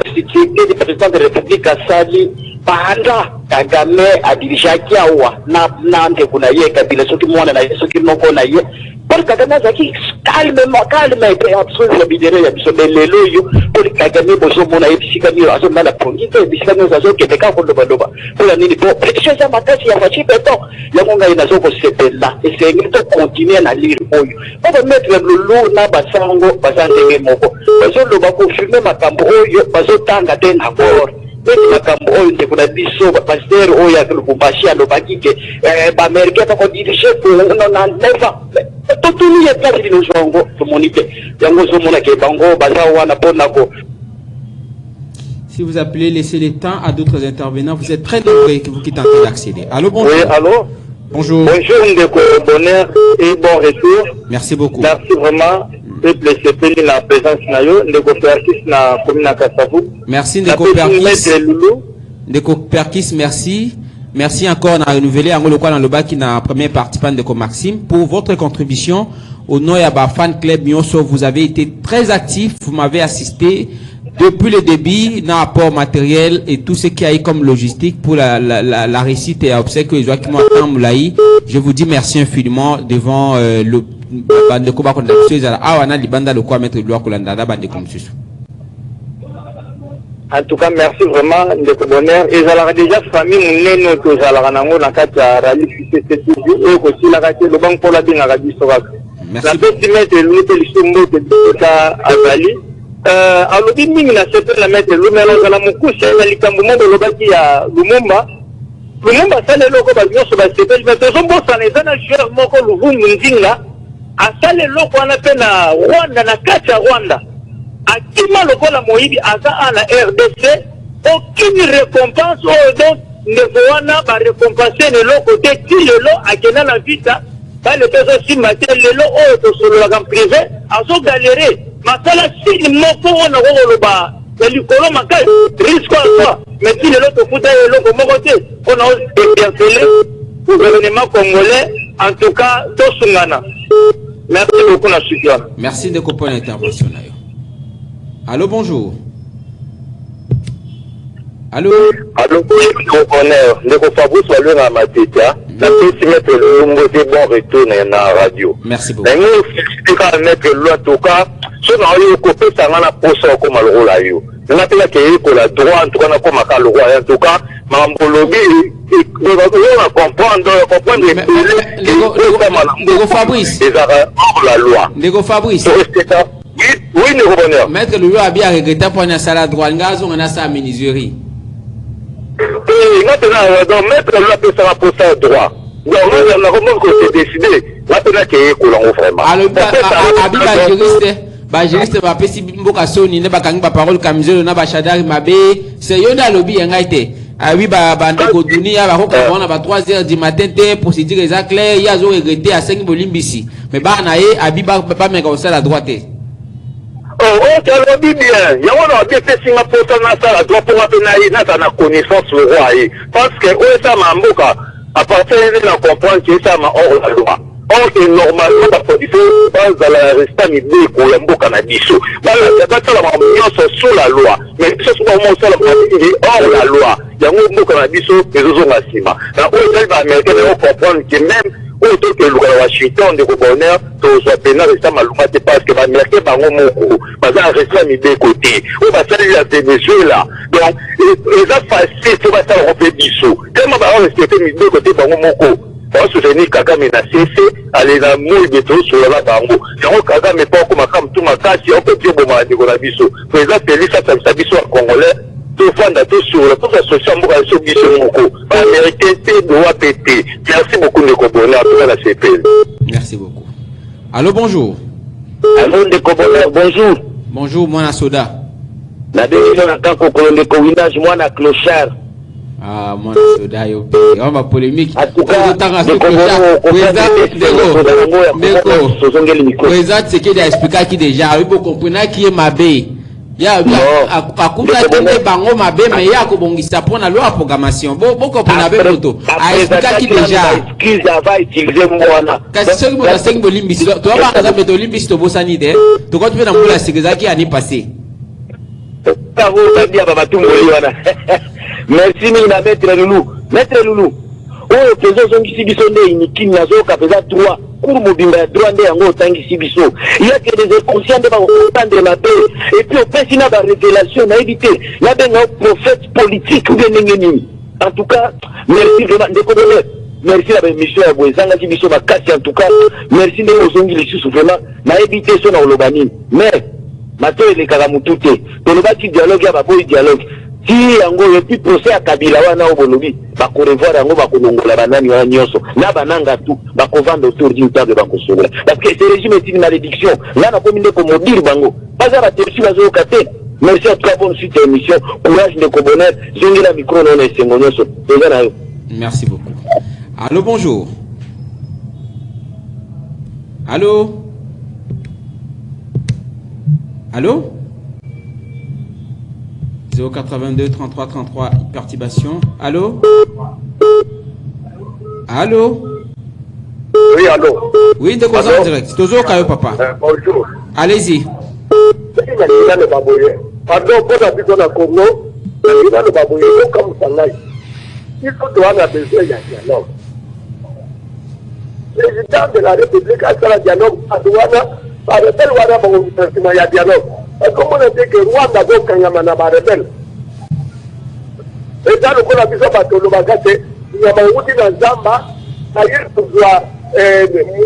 Félix le président de la République, a sali, Panda, Kagame, a dirigé Kiawa, Nante, Kunaye, Kabila, ceux qui m'ont naïe, ceux qui m'ont naïe. Pour Kagame, Zaki, calmement, et absolument, il y a besoin de l'éloigno, pour Kagame, besoin de mon aïe, Sikami, à son mal à Pongi, Sikami, à son Québec, pour le Baloba. Pour la nuit, pour Félicien Zamakas, il y a Fachi Péton, il y a mon gars, il y a Zoko, c'était là, et c'est de continuer à lire Oyo. On va mettre le loup, na Basango, Basante Moko. Bazo, le Bako, fumer ma cambo, Bazo, Tanga, Den, Akor. Makambo oyo ndeko na biso pasteur oyo ya Lubumbashi alobaki ke baaméricain bakodirige pour 99 ans totuni ya place lino zongo tomoni te yango ozomona ke bango baza wana mpona ko. Si vous appelez, laissez le temps à d'autres intervenants. Vous êtes très nombreux que vous qui tentez d'accéder. Allô, bonjour. Oui, allô. Bonjour. Bonjour, Ndeko Bonheur et bon retour. Merci beaucoup. Merci vraiment. Peuple CPN la présence nayo, Ndeko Perkis na commune na Kasavu. Merci Ndeko Perkis. Ndeko Perkis, merci. Merci encore à renouveler en dans le bas qui n'a premier participant de Maxime pour votre contribution au nom de la fan club Mioso. Vous avez été très actif, vous m'avez assisté depuis le début dans l'apport matériel et tout ce qui a eu comme logistique pour la réussite et obsèque que Joachim Moulaï. Je vous dis merci infiniment devant le bande de combat contre la justice. Ah, on a les bandes de quoi mettre le droit qu'on a bande comme ça. En tout cas, merci vraiment de ton bonheur. Et j'allais déjà famille mon néno que j'allais nango na kata rali CCTV et aussi la kata le banque pour la bien la bisorak. La petite mettre l'autre listombo de ka azali. Alobi mingi na sepe la mettre le mélange la mukusha na likambo mo lobaki ya Lumumba. Lumumba sale loko ba nyoso ba sepe mais tozo mbosa na ezana joueur moko Luvungu Nzinga. Asale loko wana pe na Rwanda na kata Rwanda. Akima lokola Moïbi aza à la RDC, aucune récompense donc ne voit pas récompenser le lot côté qui le lot a gagné la vita, pas le peso si matin le lot au sur le gamme privé, à son galéré, ma sala si moko on a le bas, le colon maka risque à soi, mais si le lot au foot le lot comme côté, on a interpellé le gouvernement congolais, en tout cas Tosungana. Merci beaucoup la soutien. Merci de comprendre l'intervention. Allô, bonjour. Allô. Allô, bonheur. Ne faut pas vous soyez à ma tête. La petite mettre le nombre de bons retours dans la radio. Merci beaucoup. Nous félicitons quand mettre l'eau en tout cas. Si on a eu coupé ça, on a posé comme le rôle à eux. On a fait que la droit en tout cas comme le roi en tout cas. Mambolobi, on comprendre Nego Fabrice. La loi. Nego Fabrice. Oui, nous revenons. Maître Louis a bien regretté pour une salle droit. Nous avons ça à Miniserie. Oui, maintenant, maître Louis a fait ça pour ça droit. Donc, nous avons décidé. Maintenant, qu'il y a un vraiment. Alors, juriste va pesi mboka soni ne bakanga parole kamizelo na bachadari mabe c'est yonda lobby yanga été ah oui ndeko dunia ba ko na ba 3h du matin te procédure exact clair ya zo regretter à 5 bolimbisi mais ba na ye abiba pas meka au sala droite. Oh, tu as dit bien. Il y a un peu de signes pour ça, droit pour la connaissance le roi. Parce que, ça m'a mboka, à partir de la comprendre que ça m'a hors la loi. Or, c'est normalement, parce qu'il faut pas la rester à l'idée pour la mboka na biso. Voilà, c'est la mamie sous la loi. Mais ce sont vraiment ça la mamie hors la loi. Il y a un mboka na biso, les autres massima. Alors, on va américain, on comprendre que même, autant que le Washington de bonheur, tout soit pénal et ça malheureusement parce que l'Américain va moko, va rester à mes deux côtés. On va saluer la Venezuela. Donc, les affaires facile, c'est va ça refait bissou. Tellement va respecter mes deux côtés par moko. On va soutenir Kagame na cessé, aller dans mouille de tout sur la bango. Quand Kagame pas comme tout ma casse, on peut dire bon ma de la bissou. Président Félix ça bissou congolais. Tout fan tout sur la toute association pour sur bissou moko. Américain c'est doit péter. Merci beaucoup de Kobona pour la CPL. Merci beaucoup. Allô, bonjour. Allô, de Kobona, bonjour. Bonjour, moi, na soda. La décision en tant que de covinage, moi, na clochard. Ah, moi, na soda, yo. On va polémique. En tout cas, président, c'est qu'il a expliqué qui déjà, il faut comprendre qui est ma baie. Ya akuta tende bango mabe mais ya ko bongisa pona loi programmation boko pona be moto a expliquer qui déjà excuse va utiliser moi kasi soki mo sengi bolimbisi to ba kaza meto limbisi to bosani de to ko tuna mbula sikizaki ani passé ta vous bien baba tumboli wana merci mi na maître Loulou oyo pezo zongi sibiso nde inikini nazo ka peza 3 cours mobimba ya droit nde yango otangi sibiso il y a que des inconscients de entendre la paix et puis au pesi na ba révélation na éviter na benga prophète politique ou bien nini en tout cas merci vraiment ndeko bonheur merci la émission ya bwezanga sibiso bakasi en tout cas merci nde ozongi lisusu vraiment na éviter so na olobani mais mato elekaka mutu te tolobaki dialogue ya baboyi dialogue si yango et puis procès à Kabila wana obolobi bako revoir yango bako longola banani wana nyonso na bananga tout bako vendre autour d'une table bako sobola parce que ce régime est une malédiction là na komi ndeko modire bango baza ba tersi bazo kate merci à toi bonne suite émission courage ndeko bonheur zongi la micro non esengo nyonso toza na yo. Merci beaucoup. Allô, bonjour. Allô. Allô. 082 33 33 perturbation. Allô. Allô. Oui, allô. Oui, de quoi en direct. Toujours Kayo papa. Bonjour. Allez-y. Pardon, pour la vie de la Congo, le babouille, comme ça là. Il faut avoir besoin d'un dialogue. Le président de la République a fait un dialogue à Douana, par rebelle, il y a dialogue. Comme on a dit que Rwanda, quand il y a un rebelle, Et dans le cas de la Batolo Bagate, il y a un outil dans Zamba, ailleurs pour voir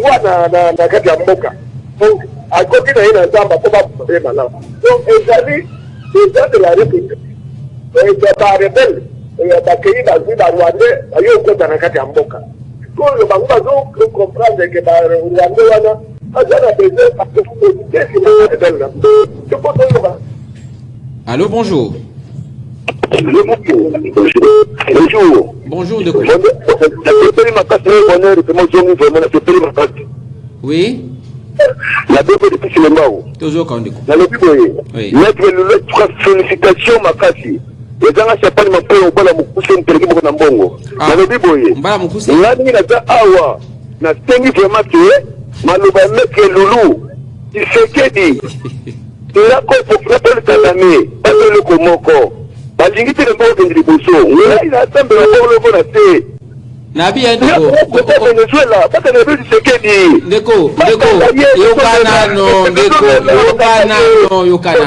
moi dans Kati Amboka. Donc, à côté de la Zamba, pour pas problème là. Donc, les amis de la République, il y a pas rebelle, il y a pas pays dans le Rwandais, ailleurs au côté de Kati Amboka. Donc, le Bangba donc comprendre que le Rwandais, allô, bonjour. Bonjour. Bonjour, de quoi? Oui. La dépôt depuis le Mao. Toujours quand on écoute. Oui. Félicitations, Makasi. Les gens ne savent pas au bas la Moukousse, une télévision pour Nambongo. Mbala Moukousse. Là, il y a awa. Na tengi vraiment que Maloba Meke Loulou. Il fait que dit. Il a quoi pour frapper le Tanamé. Pas le Komoko. La limite de mort de Liboso. Il a attendu la mort le Bonate. Nabi Ndeko. Venezuela. Pas de le Sekedi. Ndeko. Yokana no. Ndeko. Yokana.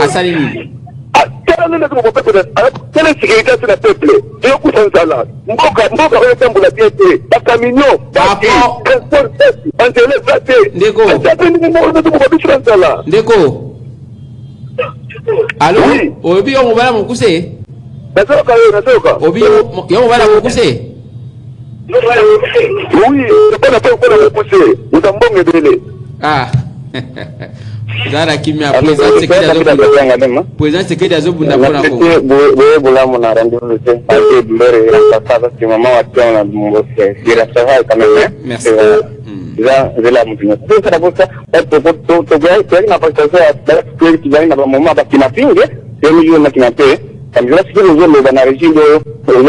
Asali nini. Quelle sécurité sur le peuple? Et au coup de ça, Mboka, la piété, la camion, Ndeko. Allô? Obi on va mon couser. Obi on va mon couser. Oui, c'est pas la peine qu'on a poussé. Nous avons bon délai. Ah. Zara kimia président sekedi azobunda mpona ko boye bolamu na rendez-vous c'est pas que blere ça parce que maman a tenu na mbose dira ça va quand même. Merci. Là la mutuna c'est ça pour ça to gars qui n'a pas ça qui va na maman ba kinapinge et milieu na kinapé comme là si nous on na régime de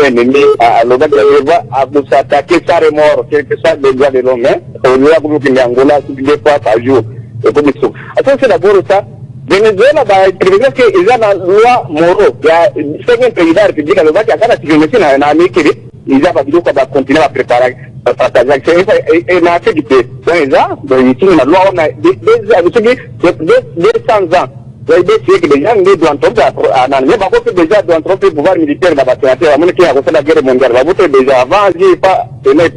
l'ennemi à l'objet de à vous attaquer ça est mort quelque chose de droit de l'homme on doit comme que l'Angola tout des fois par jour. Attention d'abord ça, Venezuela va prévenir que il y a la loi Moro, il y a 5 pays de la République à l'Ouest, il y a la sécurité en Amérique, il y a pas de quoi continuer à préparer, à partager, et n'a fait du pays. Donc il y a, la loi, on a des 100 ans. Il y a des siècles que les gens ne doivent pas en Allemagne, par contre, déjà, doivent tromper le pouvoir militaire dans la bataille, à mon qui a reçu la guerre mondiale, la bouteille déjà avant, il n'y a pas de net.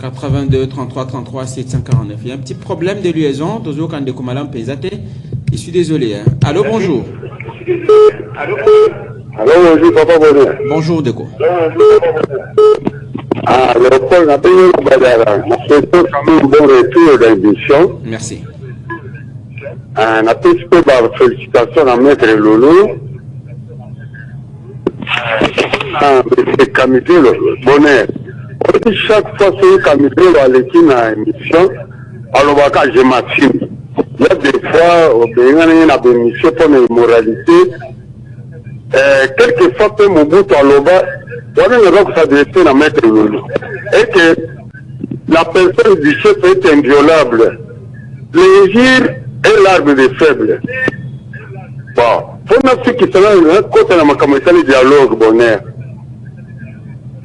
82 33 33 749. Il y a un petit problème de liaison. Toujours quand Ndeko Malam Pesate. Je suis désolé. Hein. Allô, bonjour. Allô, bonjour, papa, bonjour. Bonjour, Ndeko. Ah, le Paul n'a pas eu le badara. C'est quand même un bon retour dans l'émission. Merci. On a tous fait par félicitations à Maître Loulou. C'est Camille, le bonheur. Chaque fois que Camille a l'équipe dans l'émission, alors je m'affirme. Il y a des fois, on a une émission pour l'immoralité. Quelquefois, que mon bout à l'oba, on a que ça devait à Maître Loulou. Et que la personne du chef est inviolable. L'ingire est l'arbre des faibles. Bon, pour nous, ce qui sera un côté de ma commission de dialogue, bonheur.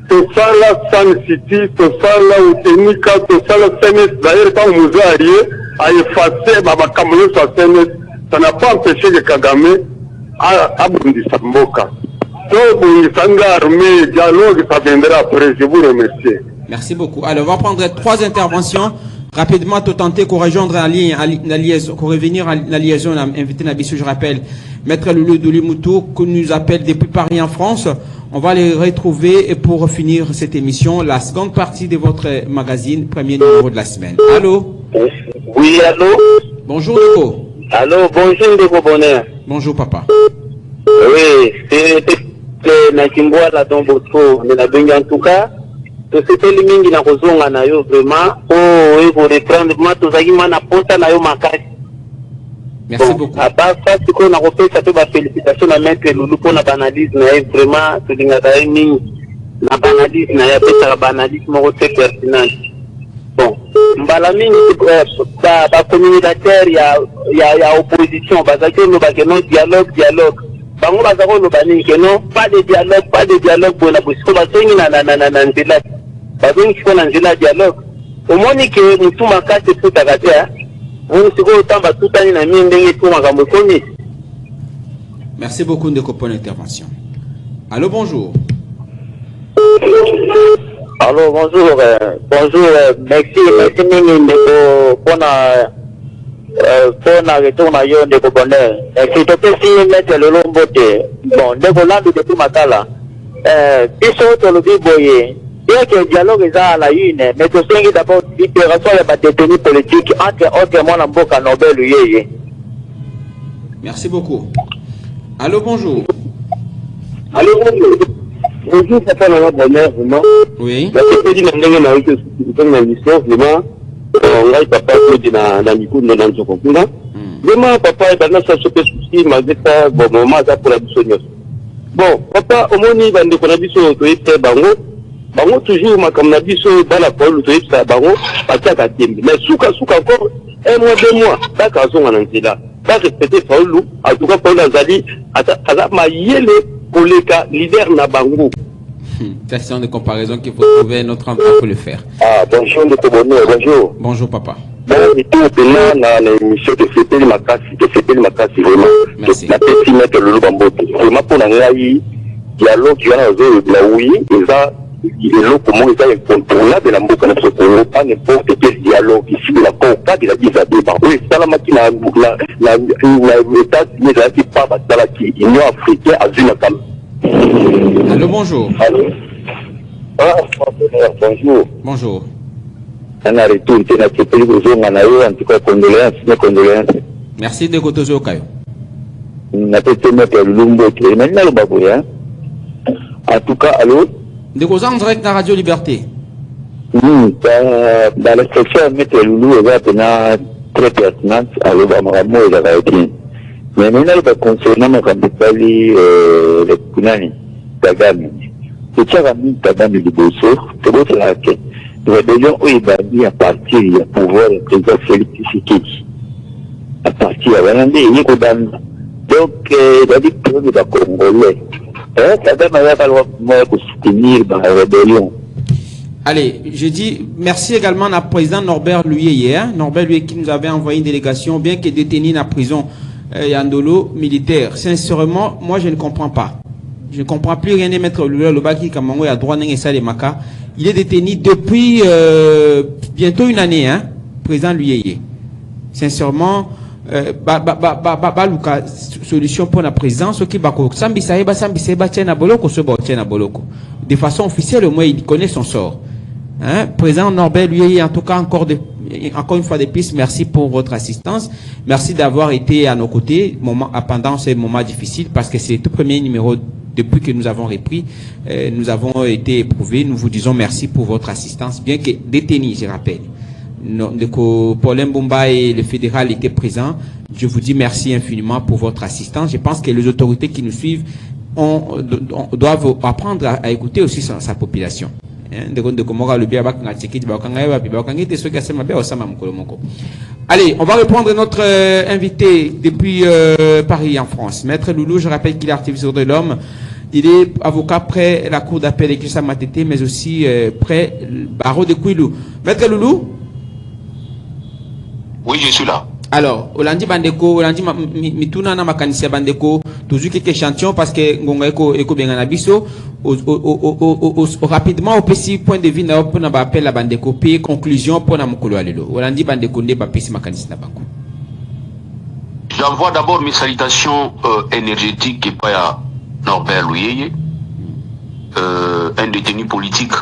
Tout ça là, San City, tout ça là, Utenika, tout ça là, CNS, d'ailleurs, quand vous arrivez à effacer, ma communauté sur CNS, ça n'a pas empêché que Kagame a Bundi Samboka. Donc, Bundi Sanga armée, dialogue, ça viendra après. Je vous remercie. Merci beaucoup. Alors, on va prendre 3 interventions. Rapidement, tout tenter qu'on rejoindre la liaison, qu'on revenir à la liaison, on a invité Nabissou, je rappelle, Maître Loulou Doulimoutou, qui nous appelle depuis Paris en France. On va les retrouver pour finir cette émission, la seconde partie de votre magazine, premier numéro de la semaine. Allô? Oui, allô? Bonjour, Ndeko. Allô, bonjour, Ndeko Bonheur. Bonjour, papa. Oui, c'est Nakimboa, la Don Bosco, mais la Benga en tout cas. C'était le mingi na kozonga na yo vraiment il faut reprendre moi tozaki mana pota na yo makasi. Merci beaucoup. À part ça c'est qu'on a refait ça peut ba félicitations à Maître Loulou pour la analyse na vraiment to dinga ta mingi na analyse na ya pesa ba analyse mo très pertinente. Bon, mbala mingi ba communicateur ya opposition bazaki no ba que non dialogue bango bazako no bani que non pas de dialogue pour la position basengi na nzela bazongi ko na nzela dialogue omoni ke mutu makasi puta kate Merci beaucoup de pour l'intervention. Allô, bonjour. Allô, bonjour. Bonjour, merci pour retour à Yon de Bonheur. Merci, si mettre le lombote. Bon, de Bolando de Pumatala. Biso Tolobi Boye. Bien que le dialogue est à la une, mais tout ce d'abord, libération des détenus politiques, entre autres, mon amboka Nobel. Merci beaucoup. Allô, bonjour. Allô, bonjour. Bonjour, papa, Nana Bonheur, vraiment. Oui. La petite n'a pas été dans l'histoire, vraiment. On a papa qui est dans l'icône de l'Anzo. Vraiment, papa est dans sa souci, malgré ça, bon, maman, ça pour la bisogneuse. Bon, papa, au moins, il va nous connaître sur le bango. Bango, toujours, ma comme la biso, dans la parole, le ça, bango, pas ça, qu'à tirer. Mais souka encore, un mois, 2 mois, d'accord, on en est là. Ça, respecter Paul, en tout cas, Paul Azali, à la maïele, pour les cas, leader na bango. Question de comparaison qu'il faut trouver notre endroit pour le faire. Ah, bonjour, M. Bonheur, bonjour. Bonjour, papa. Bon, et tout maintenant, dans l'émission de Fêter Makassi, vraiment. Merci. La petite mettre le bambou. Vraiment, pour l'engager, dialogue qui va dans la oui, et ça, comment ils ont incontournable dans la boucle de pas n'importe quel dialogue ici, la conca de la disabilité. Oui, ça la machine, l'État, il n'y a pas de l'Union africaine à Zunakam. Allô, bonjour. Allô? Ah, bonjour. Bonjour. On a retourné à ce pays, en tout cas, condoléances. Merci de Kotozo Okayo. On a peut-être mettre le lumbo, maintenant le babouya. En tout cas, allô? De Kozan direct dans Radio Liberté. Dans la section, mettre le loulou, il va très pertinente, allô, Bamamo et la Vaïtine. Mais maintenant, il va concernant ma campagne, le Kunani, Kagame. C'est ça, Rami Kagame du Bosso, c'est votre laquelle. La rébellion où il va dire à partir du pouvoir du président Félix Tshisekedi. À partir de la donc, il a dit que le Congolais. Kagame va falloir soutenir la rébellion. Allez, je dis merci également à président Norbert Louye hier. Norbert Louye qui nous avait envoyé une délégation, bien que détenu dans la prison Yandolo militaire. Sincèrement, moi je ne comprends pas. Je ne comprends plus rien de mettre le Baki Kamango à droite et Maka. Il est détenu depuis bientôt une année, hein, président Louye. Sincèrement, Luka solution pour la présidence, ce qui va de façon officielle, au moins il connaît son sort. Hein? Président Norbert, lui, en tout cas, encore une fois de plus, merci pour votre assistance. Merci d'avoir été à nos côtés pendant ces moments difficiles, parce que c'est le tout premier numéro depuis que nous avons repris. Nous avons été éprouvés. Nous vous disons merci pour votre assistance, bien que détenu, je rappelle. Paul Mbumba et le fédéral étaient présents. Je vous dis merci infiniment pour votre assistance. Je pense que les autorités qui nous suivent doivent apprendre à écouter aussi sa population. Allez, on va reprendre notre invité depuis Paris en France. Maître Loulou, je rappelle qu'il est activiste de l'homme. Il est avocat près la cour d'appel de Kissa Matete, mais aussi près le barreau de Kouilou. Maître Loulou? Oui, je suis là. Alors, Olandi Bandeko, Olandi Mituna na makanisia Bandeko, toujours quelques échantillons parce que Ngonga Eko Bengana Biso, rapidement, au petit point de vue, on a appelé la Bandeko, puis conclusion pour Namukolo Alelo. Olandi Bandeko, ne pas pesi makanisia Banko. J'envoie d'abord mes salutations énergétiques et pas à Norbert Louye, un détenu politique.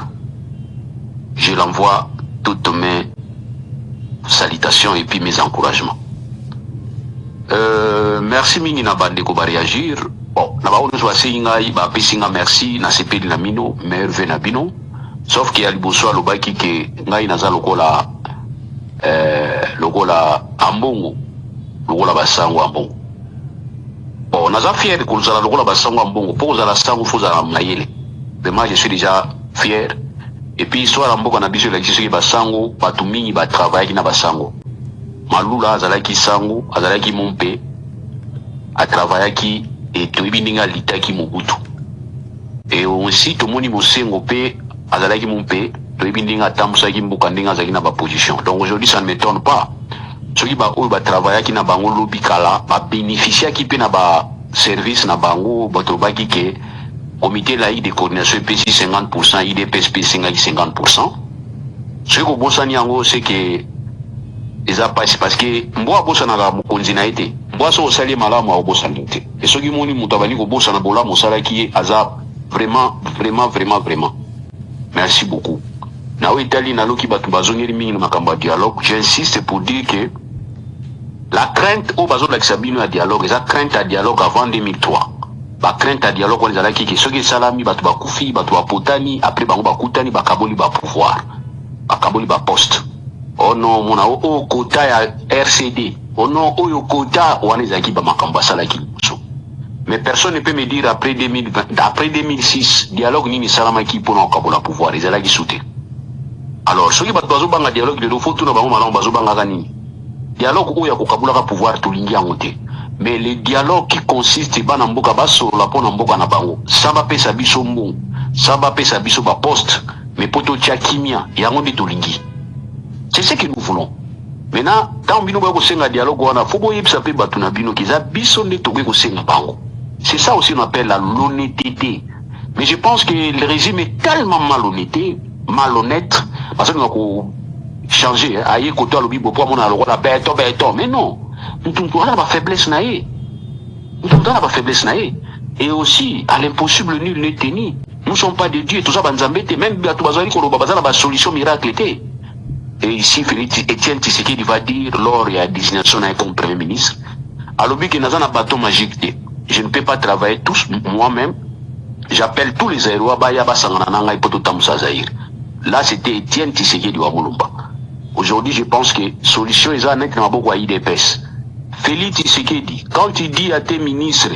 Je l'envoie toutes mes salutations et puis mes encouragements. Merci mingi na bandeko ba réagir. Bon, na ba ono singa ba pesinga merci na sepeli na mino merve na bino. Sauf qu'il y a liboso alobaki ke ngai naza lokola ambongo, lokola basango ambongo. Bon, naza fier ko zala lokola basango ambongo, po zala sango fo zala mayele. Vraiment, je suis déjà fier. Et puis, soit la mboka na biso la kiso ki basango, batu mingi ba travailler na basango. Malula azalaki sango, azalaki mompe, a travaillaki et toyebi ndinga litaki mobutu. Et aussi tout moni mosengo pe azalaki mompe, toyebi ndinga tambusaki mboka ndinga azalaki na ba position. Donc aujourd'hui ça ne m'étonne pas. soki ba oyo ba travailler ki na bango lobby kala ba bénéficier ki pe na ba service na bango bato baki ke comité laïque de coordination PC 50%, IDPS PC 50%. Ce que bosani yango c'est que eza passe parce que mbo bosana ga mokonzi na été. Mbo so osali malamu a bosana te. Et soki moni mutabali ko bosana bola mosala ki aza vraiment. Merci beaucoup. Na o Italie na loki batu bazongeri mingi na makamba dialogue, j'insiste pour dire que la crainte au bazo de Sabino à dialogue, eza crainte à dialogue avant 2003. Ba crainte à dialogue on les a qui soki salami batu bakufi batu bapotani après bango bakutani bakaboli ba pouvoir bakaboli ba poste. Oh non mona o kota ya RCD oh non o kota wana ezaki ba makamba salaki mais personne ne peut me dire après 2006 dialogue nini salama ki pour na kabola pouvoir ezalaki sauté. Alors soki batu bazo banga dialogue de faut tout na bango malamu bazo banga nini dialogue oya ko kabula ka pouvoir tulingi yango te. Mais le dialogue qui consiste bana mboka baso la pona mboka na bango samba pesa biso mbongo samba pesa biso ba poste mais poto tia kimia yango ndi tolingi. C'est ce que nous voulons. Maintenant tant bino ba ko senga dialogue wana faut boyebisa pe batu na bino kiza biso ndi toke ko senga bango. C'est ça aussi qu'on appelle la l'honnêteté. Mais je pense que le régime est tellement malhonnête parce que nous avons changé aïe côté lobby pour mon alors la béton mais non. Nous avons la faiblesse naïe. Et aussi, à l'impossible, nul n'est tenu. Nous ne sommes pas des dieux, tout ça, même la solution miracle était. Et ici, Étienne Tshisekedi va dire, lors il y a désignation comme Premier ministre, à l'objet qu'il y a un bâton magique, je ne peux pas travailler tous moi-même. J'appelle tous les aérois, là, c'était Étienne Tshisekedi wa Mulumba. Aujourd'hui, je pense que solution est à beaucoup à IDPS. Félix Tshisekedi, quand il dit à tes ministres,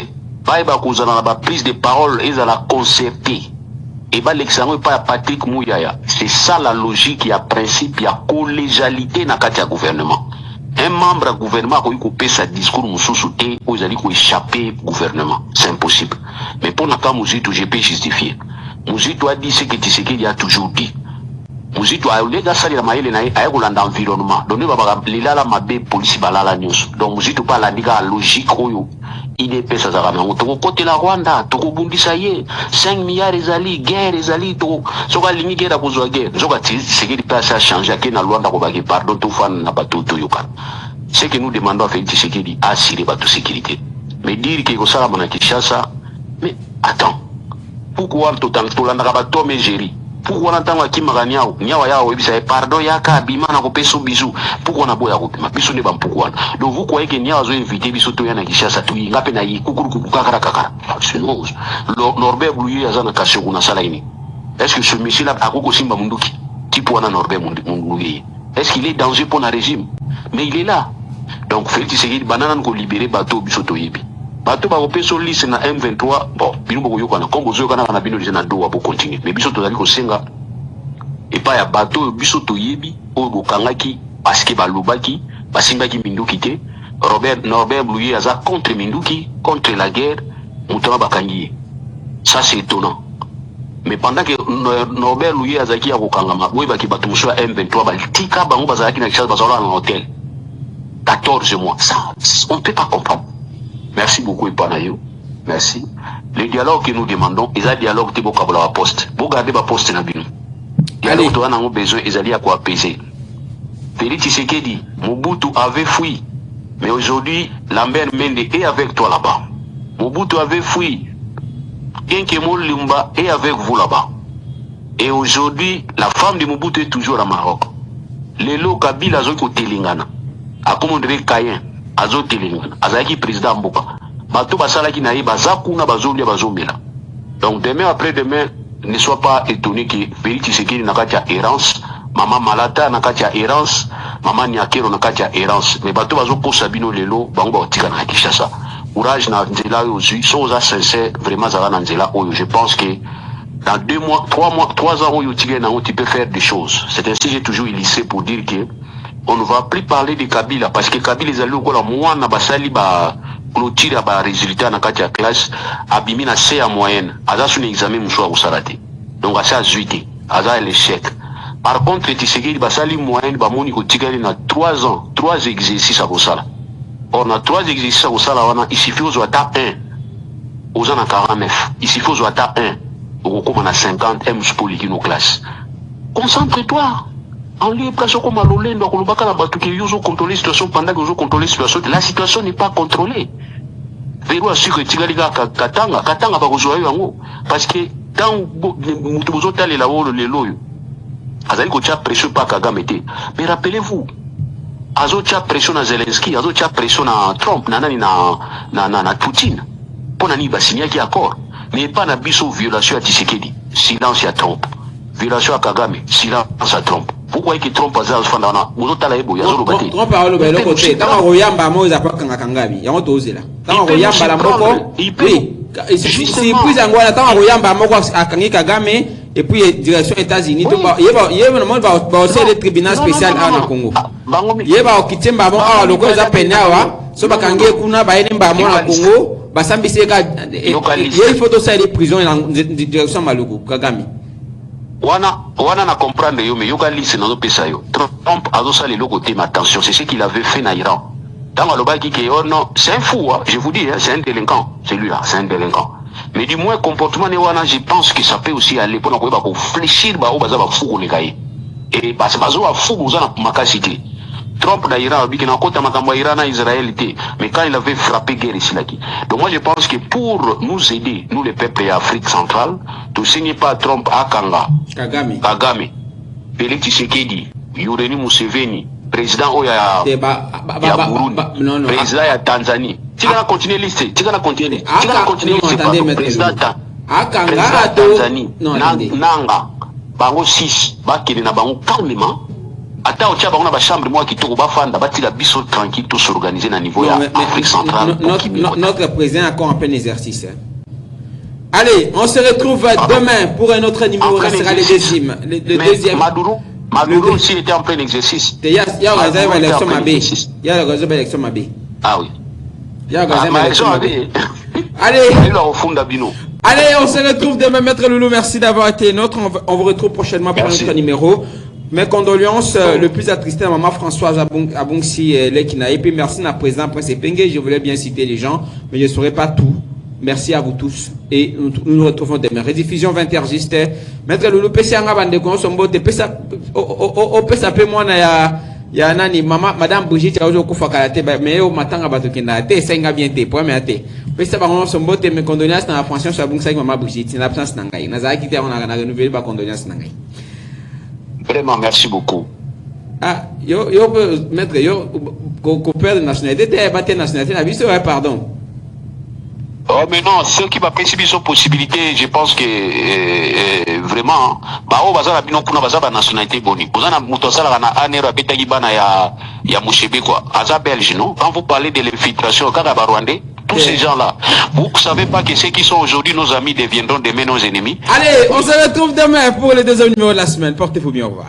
la prise de parole est à la concerter, et l'examen pas à Patrick Mouyaya. C'est ça la logique, il y a principe, il y a collégialité dans le gouvernement. Un membre du gouvernement qui couper sa discours, vous allez échapper au gouvernement. C'est impossible. Mais pour l'instant, Mouzito, je peux justifier. Mouzito a dit ce que Tshisekedi a toujours dit. Mouzito a eu des salles de l'environnement. Donc, il a la police balala news. Donc, Mouzito pas la logique. Il est pèse à Zarama. Côté la Rwanda, Toko Bundi, ça y est, 5 milliards ezali, guerre ezali, Toko. Soka lingi guerre à cause de la guerre. Soka Tshisekedi passe à changer, à la Rwanda, pardon, tout fan n'a pas tout yokan. Ce que nous demandons à Félix Tshisekedi, assurer la sécurité. Mais dire que ça va Kinshasa, mais attends. Pourquoi total, tout mais géri? Pourquoi on entend qui maganyao, nyawa yao, pardon, yaka, bimana, kopeso bisou, pourquoi on a beau ya kopima, bisou ne ban pourquoi. Donc vous croyez que nyawa zo invité bisou to yana Kinshasa tu ngape na yi kukuru kukakara kakara. C'est non. Norbert Blouye azana kashoku na sala ini. Est-ce que ce monsieur là a koko simba munduki? Tipo wana Norbert Blouye. Est-ce qu'il est danger pour un régime? Mais il est là. Donc Félix Tshisekedi banana ko libérer bateau bisou to yebi. Bateau ba kopeso liste na M23, bon, bino boko yokana, kombo zo yokana na bino na do pour continuer. Mais biso to zali ko senga et pas ya bateau biso to yebi o bokangaki parce que balubaki, basimbaki minduki te. Norbert Blouye aza contre minduki, contre la guerre, mutama bakangi. Ça c'est étonnant. Mais pendant que Norbert Blouye azaki ya kokangama, boy baki bato muso ya M23 baltika bango bazalaki na Kinshasa bazala en hôtel. 14 mois. Ça, on ne peut pas comprendre. Merci beaucoup, Ipanayo. Merci. Le dialogue que nous demandons, c'est un dialogue qui est beaucoup à poste. Vous gardez la poste dans le dialogue, nous avons besoin, ils allaient à quoi apaiser. Félix Tshisekedi, Mobutu avait fui. Mais aujourd'hui, Lambert Mende est avec toi là-bas. Mobutu avait fui. Kenkemo Lumba est avec vous là-bas. Et aujourd'hui, la femme de Mobutu est toujours au Maroc. Lelo Kabila a côté Lingana. A commandé Kayen. Azo Telingana, Azaki président Mboka. Bato Basalaki Naï, Bazakuna, Bazolia, Bazomela. Donc demain après demain, ne sois pas étonné que Félix Tshisekedi n'a qu'à errance, Maman Malata n'a qu'à errance, Maman Nyakero n'a qu'à errance. Mais Bato Bazo pour Sabino Lelo, Bango Tika na Kishasa. Courage na Nzela Yozu, soza sincère, vraiment Zara Nzela Oyo. Je pense que dans 2 mois, 3 ans, tu peux faire des choses. C'est ainsi que j'ai toujours illustré pour dire que on ne va plus parler de Kabila parce que Kabila les alliés au moins na basali ba clôture ba résultat na kati ya classe abimi na C à moyenne aza sur examen mswa usarate donc asa zuité aza l'échec Par contre, Tshisekedi basali moyen bamoni ko tikali na 3 ans, 3 exercices à Kosala. Or na 3 exercices à Kosala wana il suffit aux ata 1. Aux en 49, il suffit aux ata 1. Au comme on a 50 M spoli qui nous classe. Concentre-toi. En lieu place comme à l'olendo ko lobaka na batu ki yozo contrôler situation pendant que yozo contrôler situation. La situation n'est pas contrôlée. Vero assure que tikali ka katanga ba kozwa yango parce que tant mutu bozotale la wolo lelo yo. Azali ko tia pression pa Kagame te. Mais rappelez-vous, azo tia pression na Zelensky, azo tia pression na Trump, na nani na Poutine. Pona ni basigner qui accord. Mais pas na biso violation à Tshisekedi. Silence à Trump. Violation à Kagame. Silence à Trump. Pourquoi est-ce que Trump a fait fandana? Bozotala ebo ya zolo bate. Trump a le côté. Tant royamba mo za pa kanga kangabi. Yango toze la. Tant royamba la moko. Oui. Si plus angwana tant royamba moko akangi Kagame. Et puis direction États-Unis tout ba yeba no ba aussi le tribunal spécial à Congo yeba okitemba bon a loko za penawa so ba kange kuna ba yene mba mo na Congo ba sambise ka il faut to salir prison en direction Maluku Kagame wana na comprendre yo mais yo kalisi na pesa yo Trump azo sali le côté mais attention c'est ce qu'il avait fait na Iran dans le baki que oh non c'est un fou hein, je vous dis hein, c'est un délinquant celui-là c'est un délinquant. Mais du moins, comportement de Wana, je pense que ça peut aussi aller pour nous fléchir, et parce que nous avons fait Trump d'Iran, Israël, mais quand il avait frappé guerre ici, donc moi je pense que pour nous aider, nous les peuples d'Afrique centrale, tout ce n'est pas Trump à Kagame, Félix Tshisekedi, Yoweri Museveni, président Oya Burundi, président ya Tanzanie. Tu vas continuer liste, tu vas continuer. Tu vas continuer président Tanzanie. Nanga, bango 6, bakeli na bango calmement. Ata otia bango na ba chambre moi qui to ba fanda batila biso tranquille tout s'organiser na niveau ya Afrique centrale. Notre président a encore en plein exercice. Allez, on se retrouve demain pour un autre numéro, ça sera le deuxième. Maduro aussi était en plein exercice. Il y a la élection Mabé. Il y a la élection Mabé. Ah oui. Il y a la élection Mabé. Allez, on se retrouve demain, Maître Loulou. Merci d'avoir été nôtre. On vous retrouve prochainement pour un autre numéro. Mes condoléances le plus attristé à maman Françoise Abongsi Lekina. Et puis merci à président Prince Epenge. Je voulais bien citer les gens, mais je ne saurais pas tout. Merci à vous tous et nous retrouvons demain. Rediffusion 20h juste. Maître Loulou, Pessianga Bandekon, Sombote, Pessa pe moi ya nani, madame Brigitte, ya ojo kufa kalate, mais au matin, abatokina, te, senga bien te, point mais te. Pessa Baron, Sombote, mes condoléances dans la Françoise Abongsi, maman Brigitte, c'est l'absence n'angaï. Nazara qui on a renouvelé ma condoléances n'angaï. Vraiment, merci beaucoup. Ah, maître, coupeur de nationalité, t'es battu nationalité, n'a vu ce pardon. Oh mais non, ceux qui m'appellent son possibilité, je pense que vraiment, bah au bazar abino kuna bazar ba nationalité boni. Bozana mutosala na anero abetagi bana ya Mushebe quoi. Aza belge non. Quand vous parlez de l'infiltration kaka ba rwandais, tous ces gens-là, vous savez pas que ceux qui sont aujourd'hui nos amis deviendront demain nos ennemis. Allez, on se retrouve demain pour le deuxième numéro de la semaine. Portez-vous bien, au revoir.